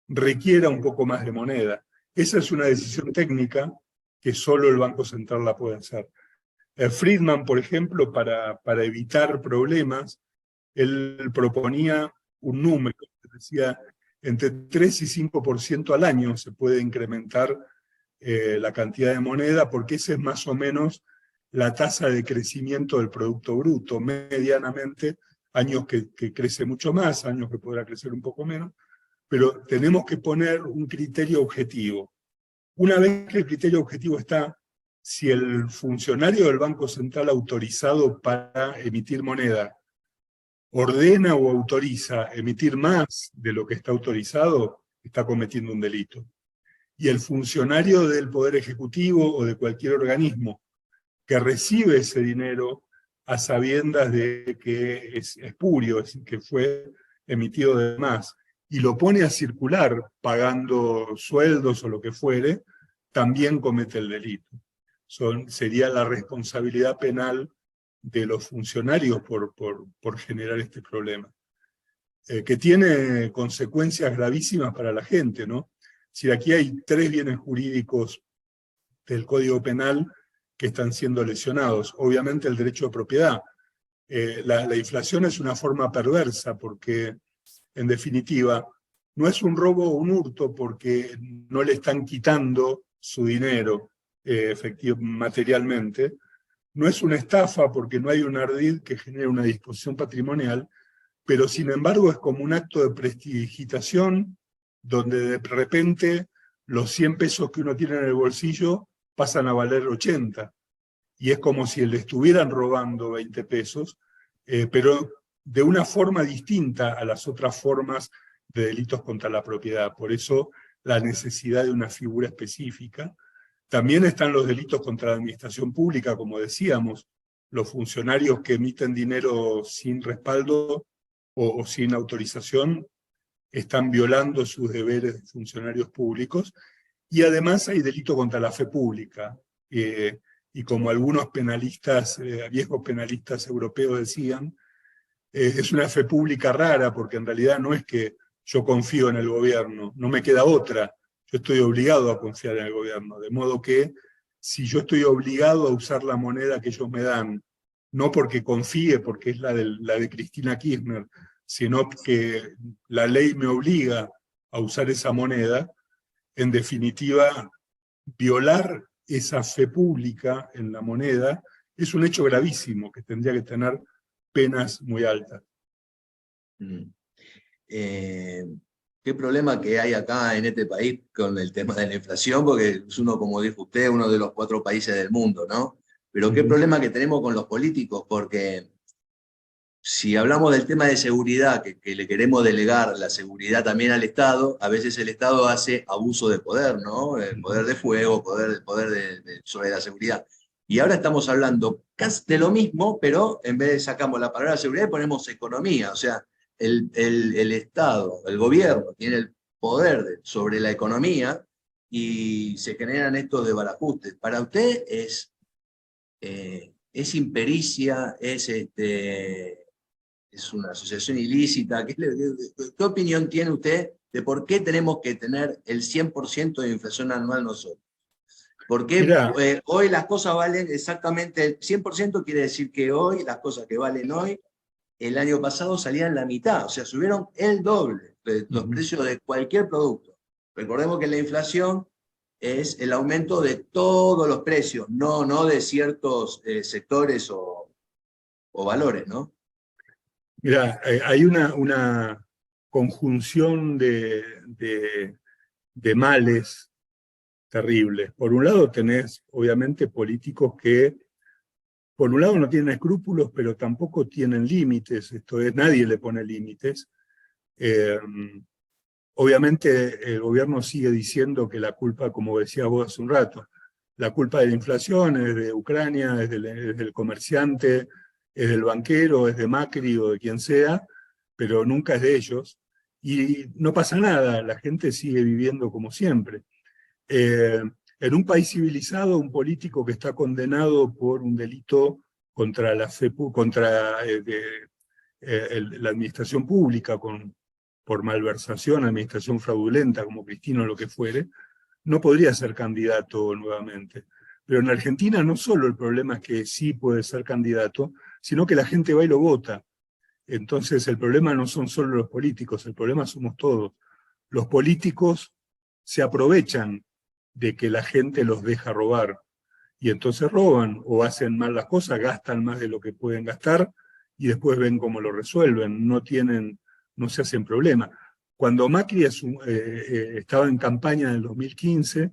requiera un poco más de moneda. Esa es una decisión técnica que solo el Banco Central la puede hacer. Friedman, por ejemplo, para evitar problemas, él proponía un número, decía, entre 3 y 5% al año se puede incrementar la cantidad de moneda, porque esa es más o menos la tasa de crecimiento del Producto Bruto, medianamente, años que crece mucho más, años que podrá crecer un poco menos, pero tenemos que poner un criterio objetivo. Una vez que el criterio objetivo está, si el funcionario del Banco Central autorizado para emitir moneda ordena o autoriza emitir más de lo que está autorizado, está cometiendo un delito. Y el funcionario del Poder Ejecutivo o de cualquier organismo que recibe ese dinero a sabiendas de que es espurio, es decir, que fue emitido de más, y lo pone a circular pagando sueldos o lo que fuere, también comete el delito. Sería la responsabilidad penal de los funcionarios por generar este problema, que tiene consecuencias gravísimas para la gente, ¿no? Si aquí hay 3 bienes jurídicos del Código Penal que están siendo lesionados. Obviamente el derecho de propiedad. La inflación es una forma perversa porque, en definitiva, no es un robo o un hurto porque no le están quitando su dinero materialmente. No es una estafa porque no hay un ardid que genere una disposición patrimonial, pero sin embargo es como un acto de prestidigitación donde de repente los 100 pesos que uno tiene en el bolsillo pasan a valer 80. Y es como si le estuvieran robando 20 pesos, pero de una forma distinta a las otras formas de delitos contra la propiedad. Por eso la necesidad de una figura específica. También están los delitos contra la administración pública, como decíamos, los funcionarios que emiten dinero sin respaldo o sin autorización están violando sus deberes de funcionarios públicos, y además hay delito contra la fe pública, y como algunos penalistas, viejos penalistas europeos decían, es una fe pública rara, porque en realidad no es que yo confío en el gobierno, no me queda otra, yo estoy obligado a confiar en el gobierno, de modo que si yo estoy obligado a usar la moneda que ellos me dan, no porque confíe, porque es la de Cristina Kirchner, sino que la ley me obliga a usar esa moneda, en definitiva, violar esa fe pública en la moneda es un hecho gravísimo que tendría que tener penas muy altas. Qué problema que hay acá en este país con el tema de la inflación, porque es uno, como dijo usted, uno de los 4 países del mundo, ¿no? Pero qué problema que tenemos con los políticos, porque si hablamos del tema de seguridad, que le queremos delegar la seguridad también al Estado, a veces el Estado hace abuso de poder, ¿no? El poder de fuego, poder sobre la seguridad. Y ahora estamos hablando casi de lo mismo, pero en vez de sacamos la palabra seguridad y ponemos economía. O sea, el Estado, el gobierno, tiene el poder sobre la economía y se generan estos desbarajustes. Para usted es impericia, es una asociación ilícita. ¿Qué opinión tiene usted de por qué tenemos que tener el 100% de inflación anual nosotros? ¿Por qué hoy las cosas valen exactamente el 100%? Quiere decir que hoy las cosas que valen hoy, el año pasado salían la mitad, o sea, subieron el doble. los precios de cualquier producto. Recordemos que la inflación es el aumento de todos los precios, no de ciertos sectores o valores, ¿no? Mira, hay una conjunción de males terribles. Por un lado tenés, obviamente, políticos que, por un lado, no tienen escrúpulos, pero tampoco tienen límites. Esto es, nadie le pone límites. Obviamente, el gobierno sigue diciendo que la culpa, como decía vos hace un rato, la culpa de la inflación es de Ucrania, es del comerciante, es del banquero, es de Macri o de quien sea, pero nunca es de ellos. Y no pasa nada, la gente sigue viviendo como siempre. En un país civilizado, un político que está condenado por un delito contra la la administración pública, por malversación, administración fraudulenta, como Cristina o lo que fuere, no podría ser candidato nuevamente. Pero en Argentina no solo el problema es que sí puede ser candidato, sino que la gente va y lo vota. Entonces el problema no son solo los políticos, el problema somos todos. Los políticos se aprovechan de que la gente los deja robar. Y entonces roban o hacen mal las cosas, gastan más de lo que pueden gastar y después ven cómo lo resuelven, no se hacen problema. Cuando Macri estaba en campaña en el 2015,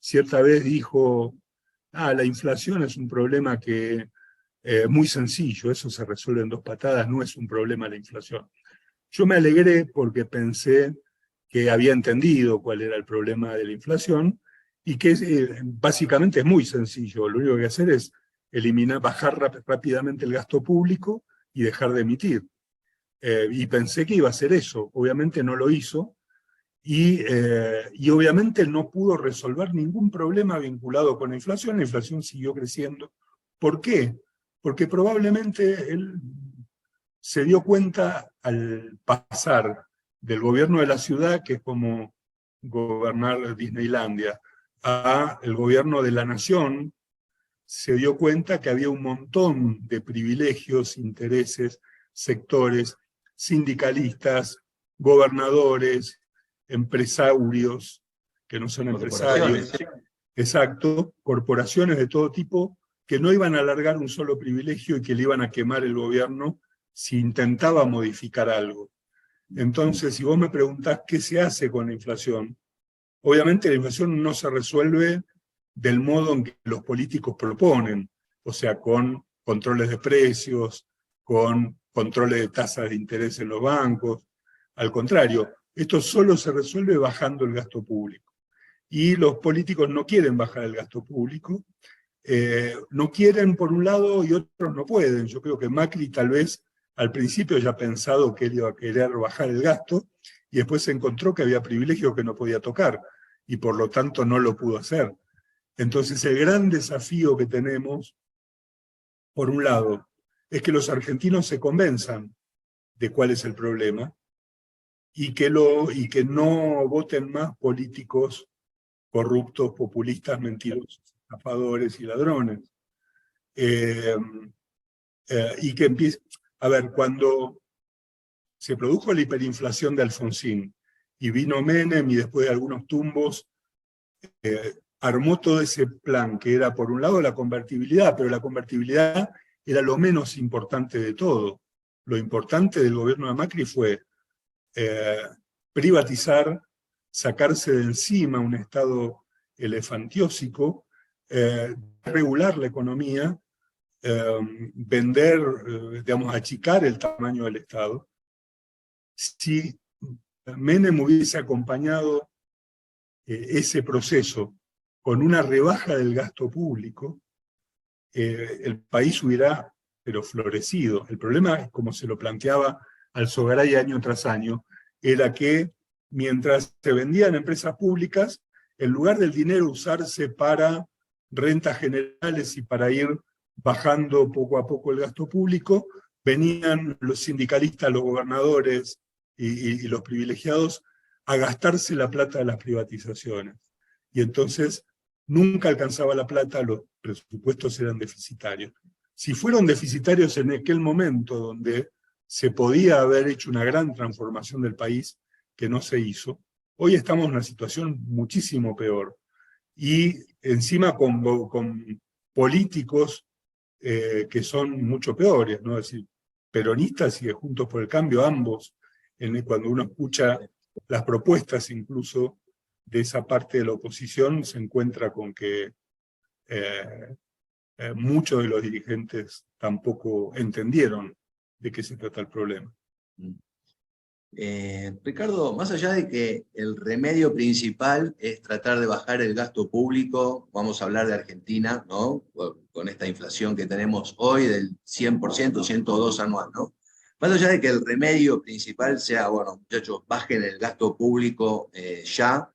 cierta vez dijo, la inflación es un problema que muy sencillo, eso se resuelve en 2 patadas, no es un problema la inflación. Yo me alegré porque pensé que había entendido cuál era el problema de la inflación y que básicamente es muy sencillo. Lo único que hay que hacer es bajar rápidamente el gasto público y dejar de emitir. Y pensé que iba a hacer eso. Obviamente no lo hizo y obviamente no pudo resolver ningún problema vinculado con la inflación siguió creciendo. ¿Por qué? Porque probablemente él se dio cuenta al pasar del gobierno de la ciudad, que es como gobernar Disneylandia, a el gobierno de la nación, se dio cuenta que había un montón de privilegios, intereses, sectores, sindicalistas, gobernadores, empresarios, que no son empresarios, exacto, corporaciones de todo tipo, que no iban a alargar un solo privilegio y que le iban a quemar el gobierno si intentaba modificar algo. Entonces, si vos me preguntás qué se hace con la inflación, obviamente la inflación no se resuelve del modo en que los políticos proponen, o sea, con controles de precios, con controles de tasas de interés en los bancos. Al contrario, esto solo se resuelve bajando el gasto público. Y los políticos no quieren bajar el gasto público, no quieren por un lado y otros no pueden. Yo creo que Macri tal vez al principio ya pensado que él iba a querer bajar el gasto y después se encontró que había privilegios que no podía tocar y por lo tanto no lo pudo hacer. Entonces el gran desafío que tenemos, por un lado, es que los argentinos se convenzan de cuál es el problema y que no voten más políticos corruptos, populistas, mentirosos, estafadores y ladrones. Y que empiece... A ver, cuando se produjo la hiperinflación de Alfonsín y vino Menem y después de algunos tumbos, armó todo ese plan que era por un lado la convertibilidad, pero la convertibilidad era lo menos importante de todo. Lo importante del gobierno de Macri fue privatizar, sacarse de encima un Estado elefantiósico, regular la economía, vender, digamos, achicar el tamaño del Estado. Si Menem hubiese acompañado ese proceso con una rebaja del gasto público, el país hubiera, pero florecido. El problema, como se lo planteaba Alzogaray año tras año, era que mientras se vendían empresas públicas, en lugar del dinero usarse para rentas generales y para ir bajando poco a poco el gasto público, venían los sindicalistas, los gobernadores y los privilegiados a gastarse la plata de las privatizaciones. Y entonces nunca alcanzaba la plata, los presupuestos eran deficitarios. Si fueron deficitarios en aquel momento donde se podía haber hecho una gran transformación del país, que no se hizo. Hoy estamos en una situación muchísimo peor. Y encima con políticos que son mucho peores, ¿no? Es decir, peronistas y de Juntos por el Cambio, ambos, cuando uno escucha las propuestas incluso de esa parte de la oposición, se encuentra con que muchos de los dirigentes tampoco entendieron de qué se trata el problema. Ricardo, más allá de que el remedio principal es tratar de bajar el gasto público, vamos a hablar de Argentina, ¿no? Con esta inflación que tenemos hoy del 100%, 102 anual, ¿no? Más allá de que el remedio principal sea, bueno, muchachos, bajen el gasto público ya,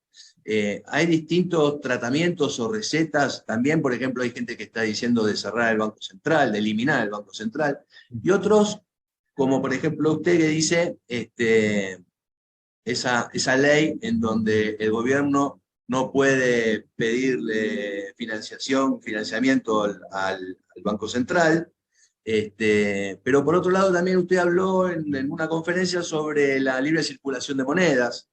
hay distintos tratamientos o recetas. También, por ejemplo, hay gente que está diciendo de cerrar el Banco Central, de eliminar el Banco Central, y otros como por ejemplo usted que dice esa ley en donde el gobierno no puede pedirle financiamiento al Banco Central, pero por otro lado también usted habló en una conferencia sobre la libre circulación de monedas.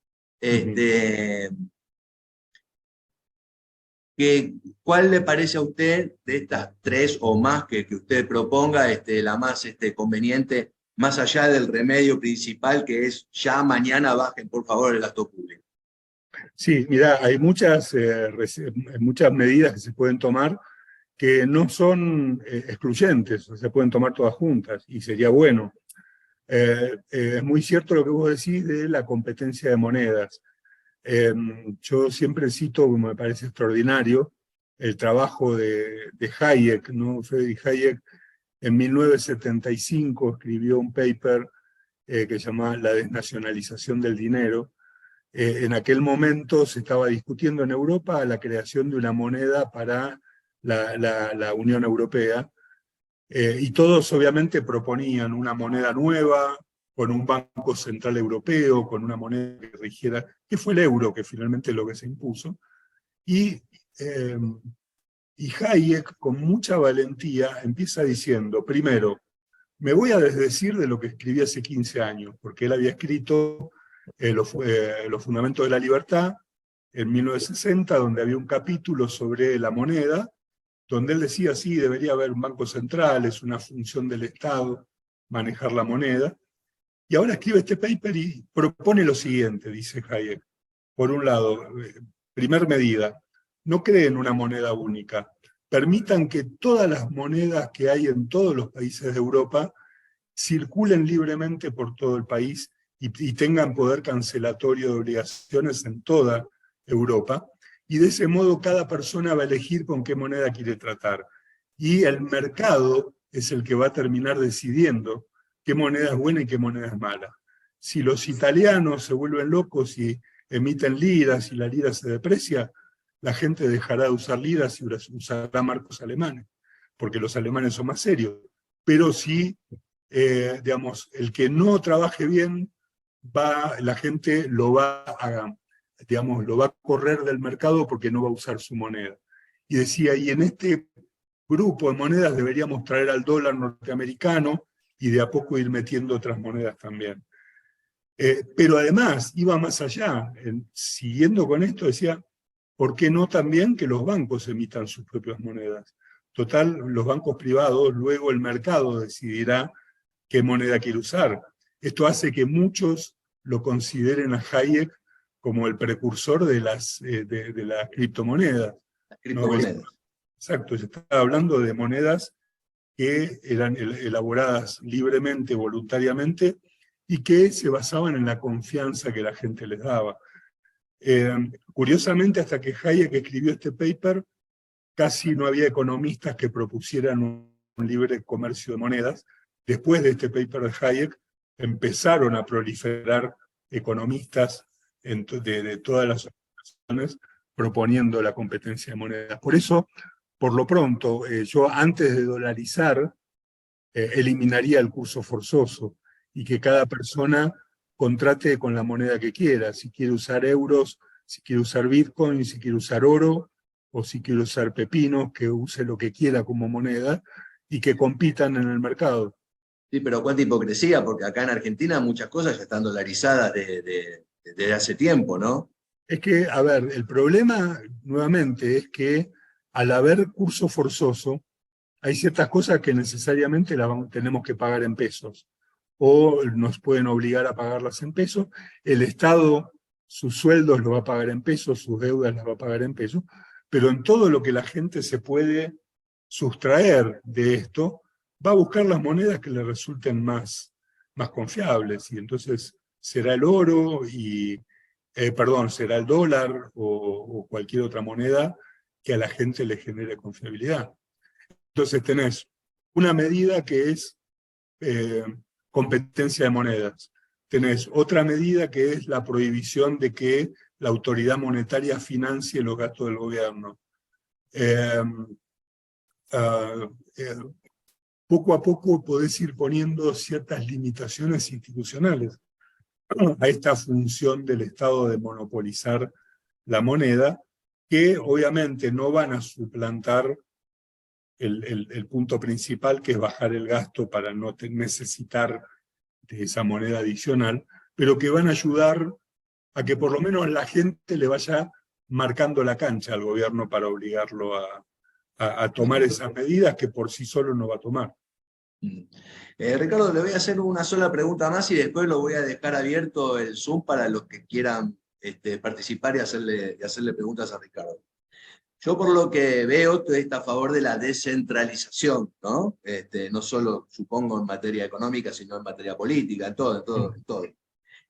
¿Cuál le parece a usted de estas tres o más que usted proponga, la más conveniente, más allá del remedio principal que es ya mañana bajen por favor el gasto público? Sí, mira, hay muchas medidas que se pueden tomar que no son excluyentes, se pueden tomar todas juntas y sería bueno. Es muy cierto lo que vos decís de la competencia de monedas. Yo siempre cito, como me parece extraordinario, el trabajo de Hayek, ¿no? Friedrich Hayek en 1975 escribió un paper que se llama La desnacionalización del dinero. En aquel momento se estaba discutiendo en Europa la creación de una moneda para la Unión Europea, y todos obviamente proponían una moneda nueva, con un banco central europeo, con una moneda que rigiera, que fue el euro, que finalmente es lo que se impuso. Y Hayek, con mucha valentía, empieza diciendo, primero, me voy a desdecir de lo que escribí hace 15 años, porque él había escrito los fundamentos de la libertad en 1960, donde había un capítulo sobre la moneda, donde él decía, sí, debería haber un banco central, es una función del Estado manejar la moneda. Y ahora escribe este paper y propone lo siguiente, dice Hayek. Por un lado, primer medida, no creen una moneda única. Permitan que todas las monedas que hay en todos los países de Europa circulen libremente por todo el país y tengan poder cancelatorio de obligaciones en toda Europa. Y de ese modo cada persona va a elegir con qué moneda quiere tratar. Y el mercado es el que va a terminar decidiendo qué moneda es buena y qué moneda es mala. Si los italianos se vuelven locos y emiten liras y la lira se deprecia, la gente dejará de usar liras y usará marcos alemanes, porque los alemanes son más serios. Pero si, digamos, el que no trabaje bien, la gente lo va a correr del mercado porque no va a usar su moneda. Y decía, y en este grupo de monedas deberíamos traer al dólar norteamericano y de a poco ir metiendo otras monedas también. Pero además iba más allá, siguiendo con esto decía, ¿por qué no también que los bancos emitan sus propias monedas? Total, los bancos privados, luego el mercado decidirá qué moneda quiere usar. Esto hace que muchos lo consideren a Hayek como el precursor de las criptomonedas. Las criptomonedas. ¿No? Exacto, se está hablando de monedas que eran elaboradas libremente, voluntariamente, y que se basaban en la confianza que la gente les daba. Curiosamente, hasta que Hayek escribió este paper, casi no había economistas que propusieran un libre comercio de monedas. Después de este paper de Hayek, empezaron a proliferar economistas de todas las organizaciones proponiendo la competencia de monedas. Por eso, por lo pronto, yo antes de dolarizar, eliminaría el curso forzoso y que cada persona contrate con la moneda que quiera, si quiere usar euros, si quiere usar Bitcoin, si quiere usar oro, o si quiere usar pepinos, que use lo que quiera como moneda y que compitan en el mercado. Sí, pero cuánta hipocresía, porque acá en Argentina muchas cosas ya están dolarizadas desde hace tiempo, ¿no? Es que, a ver, el problema nuevamente es que al haber curso forzoso, hay ciertas cosas que necesariamente tenemos que pagar en pesos, o nos pueden obligar a pagarlas en pesos. El Estado, sus sueldos los va a pagar en pesos, sus deudas las va a pagar en pesos, pero en todo lo que la gente se puede sustraer de esto, va a buscar las monedas que le resulten más confiables, y entonces será el oro, será el dólar o cualquier otra moneda que a la gente le genere confiabilidad. Entonces tenés una medida que es competencia de monedas. Tenés otra medida que es la prohibición de que la autoridad monetaria financie los gastos del gobierno. Poco a poco podés ir poniendo ciertas limitaciones institucionales a esta función del Estado de monopolizar la moneda, que obviamente no van a suplantar el punto principal, que es bajar el gasto para no necesitar de esa moneda adicional, pero que van a ayudar a que por lo menos la gente le vaya marcando la cancha al gobierno para obligarlo a tomar esas medidas que por sí solo no va a tomar. Ricardo, le voy a hacer una sola pregunta más y después lo voy a dejar abierto el Zoom para los que quieran participar y hacerle preguntas a Ricardo. Yo por lo que veo, estoy a favor de la descentralización, ¿no? No solo, supongo, en materia económica, sino en materia política, en todo.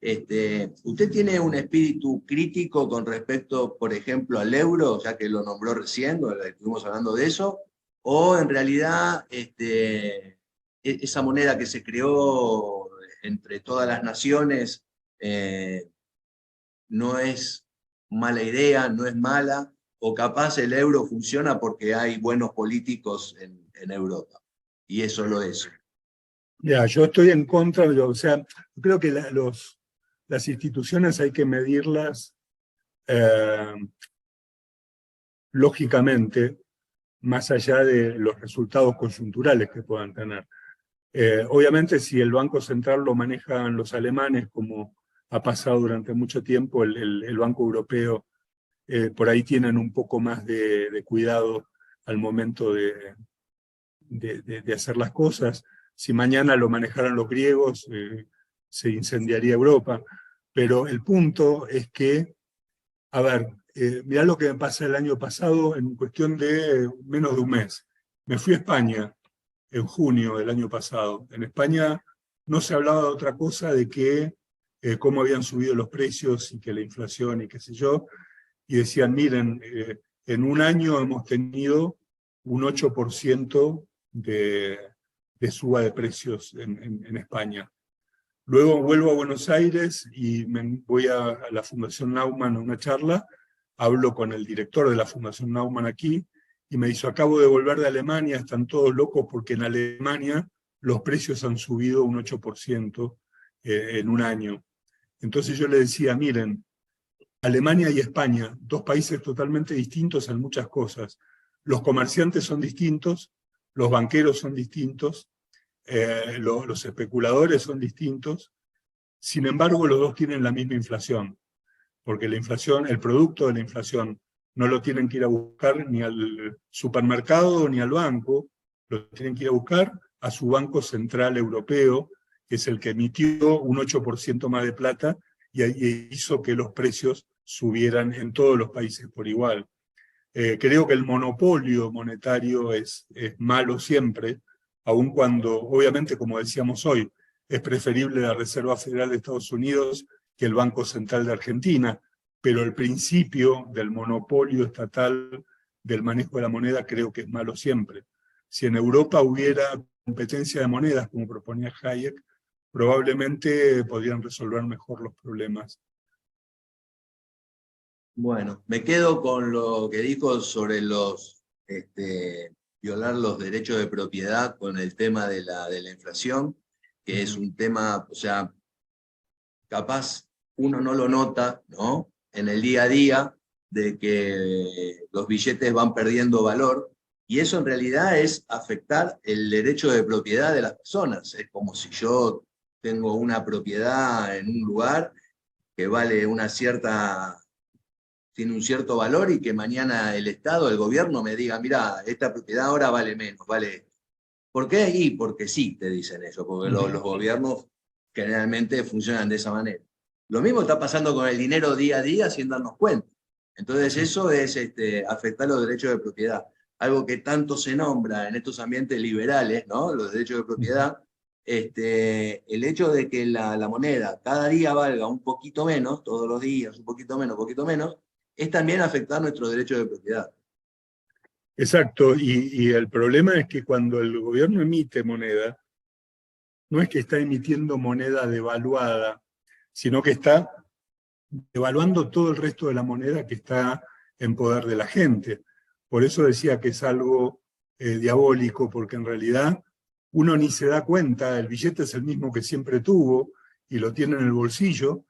¿Usted tiene un espíritu crítico con respecto, por ejemplo, al euro, ya que lo nombró recién, estuvimos hablando de eso? ¿O en realidad esa moneda que se creó entre todas las naciones no es mala idea, no es mala? ¿O capaz el euro funciona porque hay buenos políticos en Europa? Y eso lo es. Ya, yo estoy en contra, o sea, creo que las instituciones hay que medirlas lógicamente, más allá de los resultados coyunturales que puedan tener. Obviamente, si el Banco Central lo manejan los alemanes, como ha pasado durante mucho tiempo, el Banco Europeo, por ahí tienen un poco más de cuidado al momento de hacer las cosas. Si mañana lo manejaran los griegos, se incendiaría Europa. Pero el punto es que, a ver, mirá lo que me pasa el año pasado en cuestión de menos de un mes. Me fui a España en junio del año pasado. En España no se hablaba de otra cosa de que cómo habían subido los precios y que la inflación y qué sé yo, y decían, miren, en un año hemos tenido un 8% de suba de precios en España. Luego vuelvo a Buenos Aires y voy a la Fundación Naumann a una charla, hablo con el director de la Fundación Naumann aquí, y me dice, acabo de volver de Alemania, están todos locos porque en Alemania los precios han subido un 8% en un año. Entonces yo le decía, miren, Alemania y España, dos países totalmente distintos en muchas cosas. Los comerciantes son distintos, los banqueros son distintos, los especuladores son distintos. Sin embargo, los dos tienen la misma inflación, porque la inflación, el producto de la inflación, no lo tienen que ir a buscar ni al supermercado ni al banco, lo tienen que ir a buscar a su Banco Central Europeo, que es el que emitió un 8% más de plata y hizo que los precios subieran en todos los países por igual. Creo que el monopolio monetario es malo siempre, aun cuando, obviamente, como decíamos hoy, es preferible la Reserva Federal de Estados Unidos que el Banco Central de Argentina, pero el principio del monopolio estatal del manejo de la moneda creo que es malo siempre. Si en Europa hubiera competencia de monedas, como proponía Hayek, probablemente podrían resolver mejor los problemas. Bueno, me quedo con lo que dijo sobre violar los derechos de propiedad con el tema de la inflación, que es un tema, o sea, capaz uno no lo nota, ¿no? En el día a día, de que los billetes van perdiendo valor, y eso en realidad es afectar el derecho de propiedad de las personas. Es como si yo tengo una propiedad en un lugar que vale tiene un cierto valor y que mañana el Estado, el gobierno me diga, mira, esta propiedad ahora vale menos, vale. ¿Por qué? Y porque sí, te dicen eso, porque los gobiernos generalmente funcionan de esa manera. Lo mismo está pasando con el dinero día a día sin darnos cuenta. Entonces eso es afectar los derechos de propiedad. Algo que tanto se nombra en estos ambientes liberales, ¿no? Los derechos de propiedad. El hecho de que la moneda cada día valga un poquito menos, todos los días, un poquito menos, es también afectar nuestros derechos de propiedad. Exacto, y el problema es que cuando el gobierno emite moneda, no es que está emitiendo moneda devaluada, sino que está devaluando todo el resto de la moneda que está en poder de la gente. Por eso decía que es algo diabólico, porque en realidad uno ni se da cuenta, el billete es el mismo que siempre tuvo y lo tiene en el bolsillo,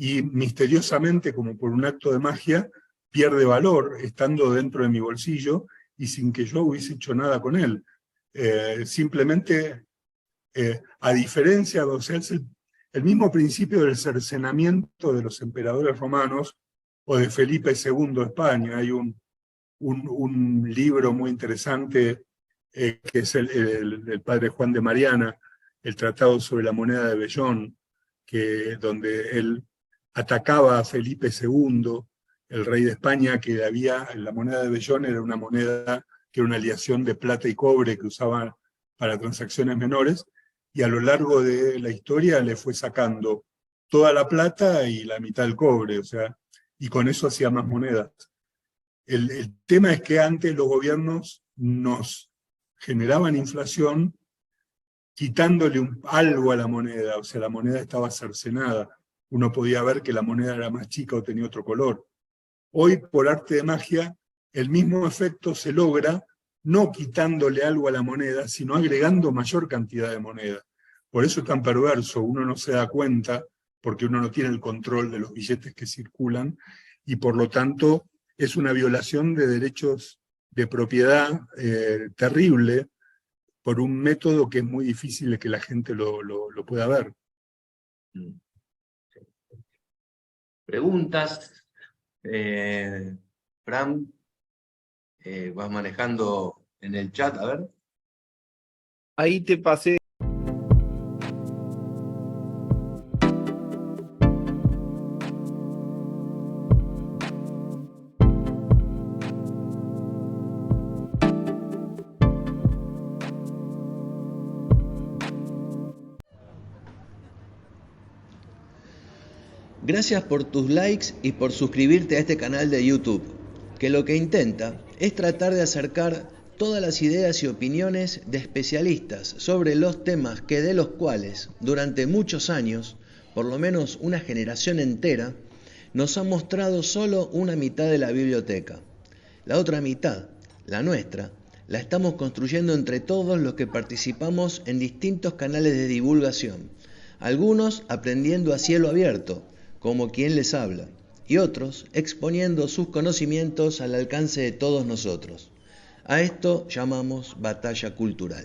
y misteriosamente, como por un acto de magia, pierde valor estando dentro de mi bolsillo y sin que yo hubiese hecho nada con él. Simplemente, a diferencia, o sea, es el mismo principio del cercenamiento de los emperadores romanos o de Felipe II de España. Hay un libro muy interesante que es el padre Juan de Mariana, el Tratado sobre la moneda de Vellón, donde él atacaba a Felipe II, el rey de España, que la moneda de Vellón era una moneda que era una aleación de plata y cobre que usaban para transacciones menores, y a lo largo de la historia le fue sacando toda la plata y la mitad del cobre, o sea, y con eso hacía más monedas. El tema es que antes los gobiernos nos generaban inflación quitándole algo a la moneda, o sea, la moneda estaba cercenada. Uno podía ver que la moneda era más chica o tenía otro color. Hoy, por arte de magia, el mismo efecto se logra no quitándole algo a la moneda, sino agregando mayor cantidad de moneda. Por eso es tan perverso, uno no se da cuenta, porque uno no tiene el control de los billetes que circulan, y por lo tanto es una violación de derechos de propiedad terrible, por un método que es muy difícil de que la gente lo pueda ver. Preguntas. Fran, vas manejando en el chat, a ver. Ahí te pasé. Gracias por tus likes y por suscribirte a este canal de YouTube, que lo que intenta es tratar de acercar todas las ideas y opiniones de especialistas sobre los temas que de los cuales durante muchos años, por lo menos una generación entera, nos han mostrado solo una mitad de la biblioteca. La otra mitad, la nuestra, la estamos construyendo entre todos los que participamos en distintos canales de divulgación, algunos aprendiendo a cielo abierto, como quien les habla, y otros exponiendo sus conocimientos al alcance de todos nosotros. A esto llamamos batalla cultural.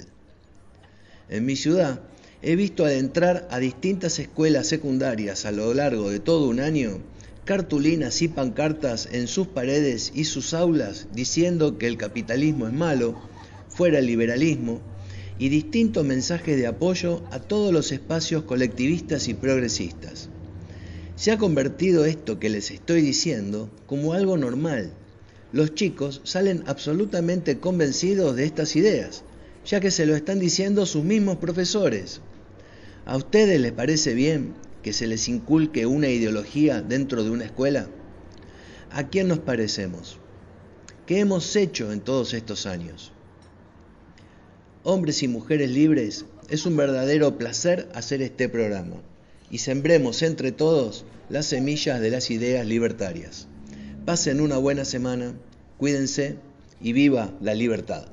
En mi ciudad he visto adentrar a distintas escuelas secundarias a lo largo de todo un año cartulinas y pancartas en sus paredes y sus aulas diciendo que el capitalismo es malo, fuera el liberalismo, y distintos mensajes de apoyo a todos los espacios colectivistas y progresistas. Se ha convertido esto que les estoy diciendo como algo normal. Los chicos salen absolutamente convencidos de estas ideas, ya que se lo están diciendo sus mismos profesores. ¿A ustedes les parece bien que se les inculque una ideología dentro de una escuela? ¿A quién nos parecemos? ¿Qué hemos hecho en todos estos años? Hombres y mujeres libres, es un verdadero placer hacer este programa. Y sembremos entre todos las semillas de las ideas libertarias. Pasen una buena semana, cuídense y viva la libertad.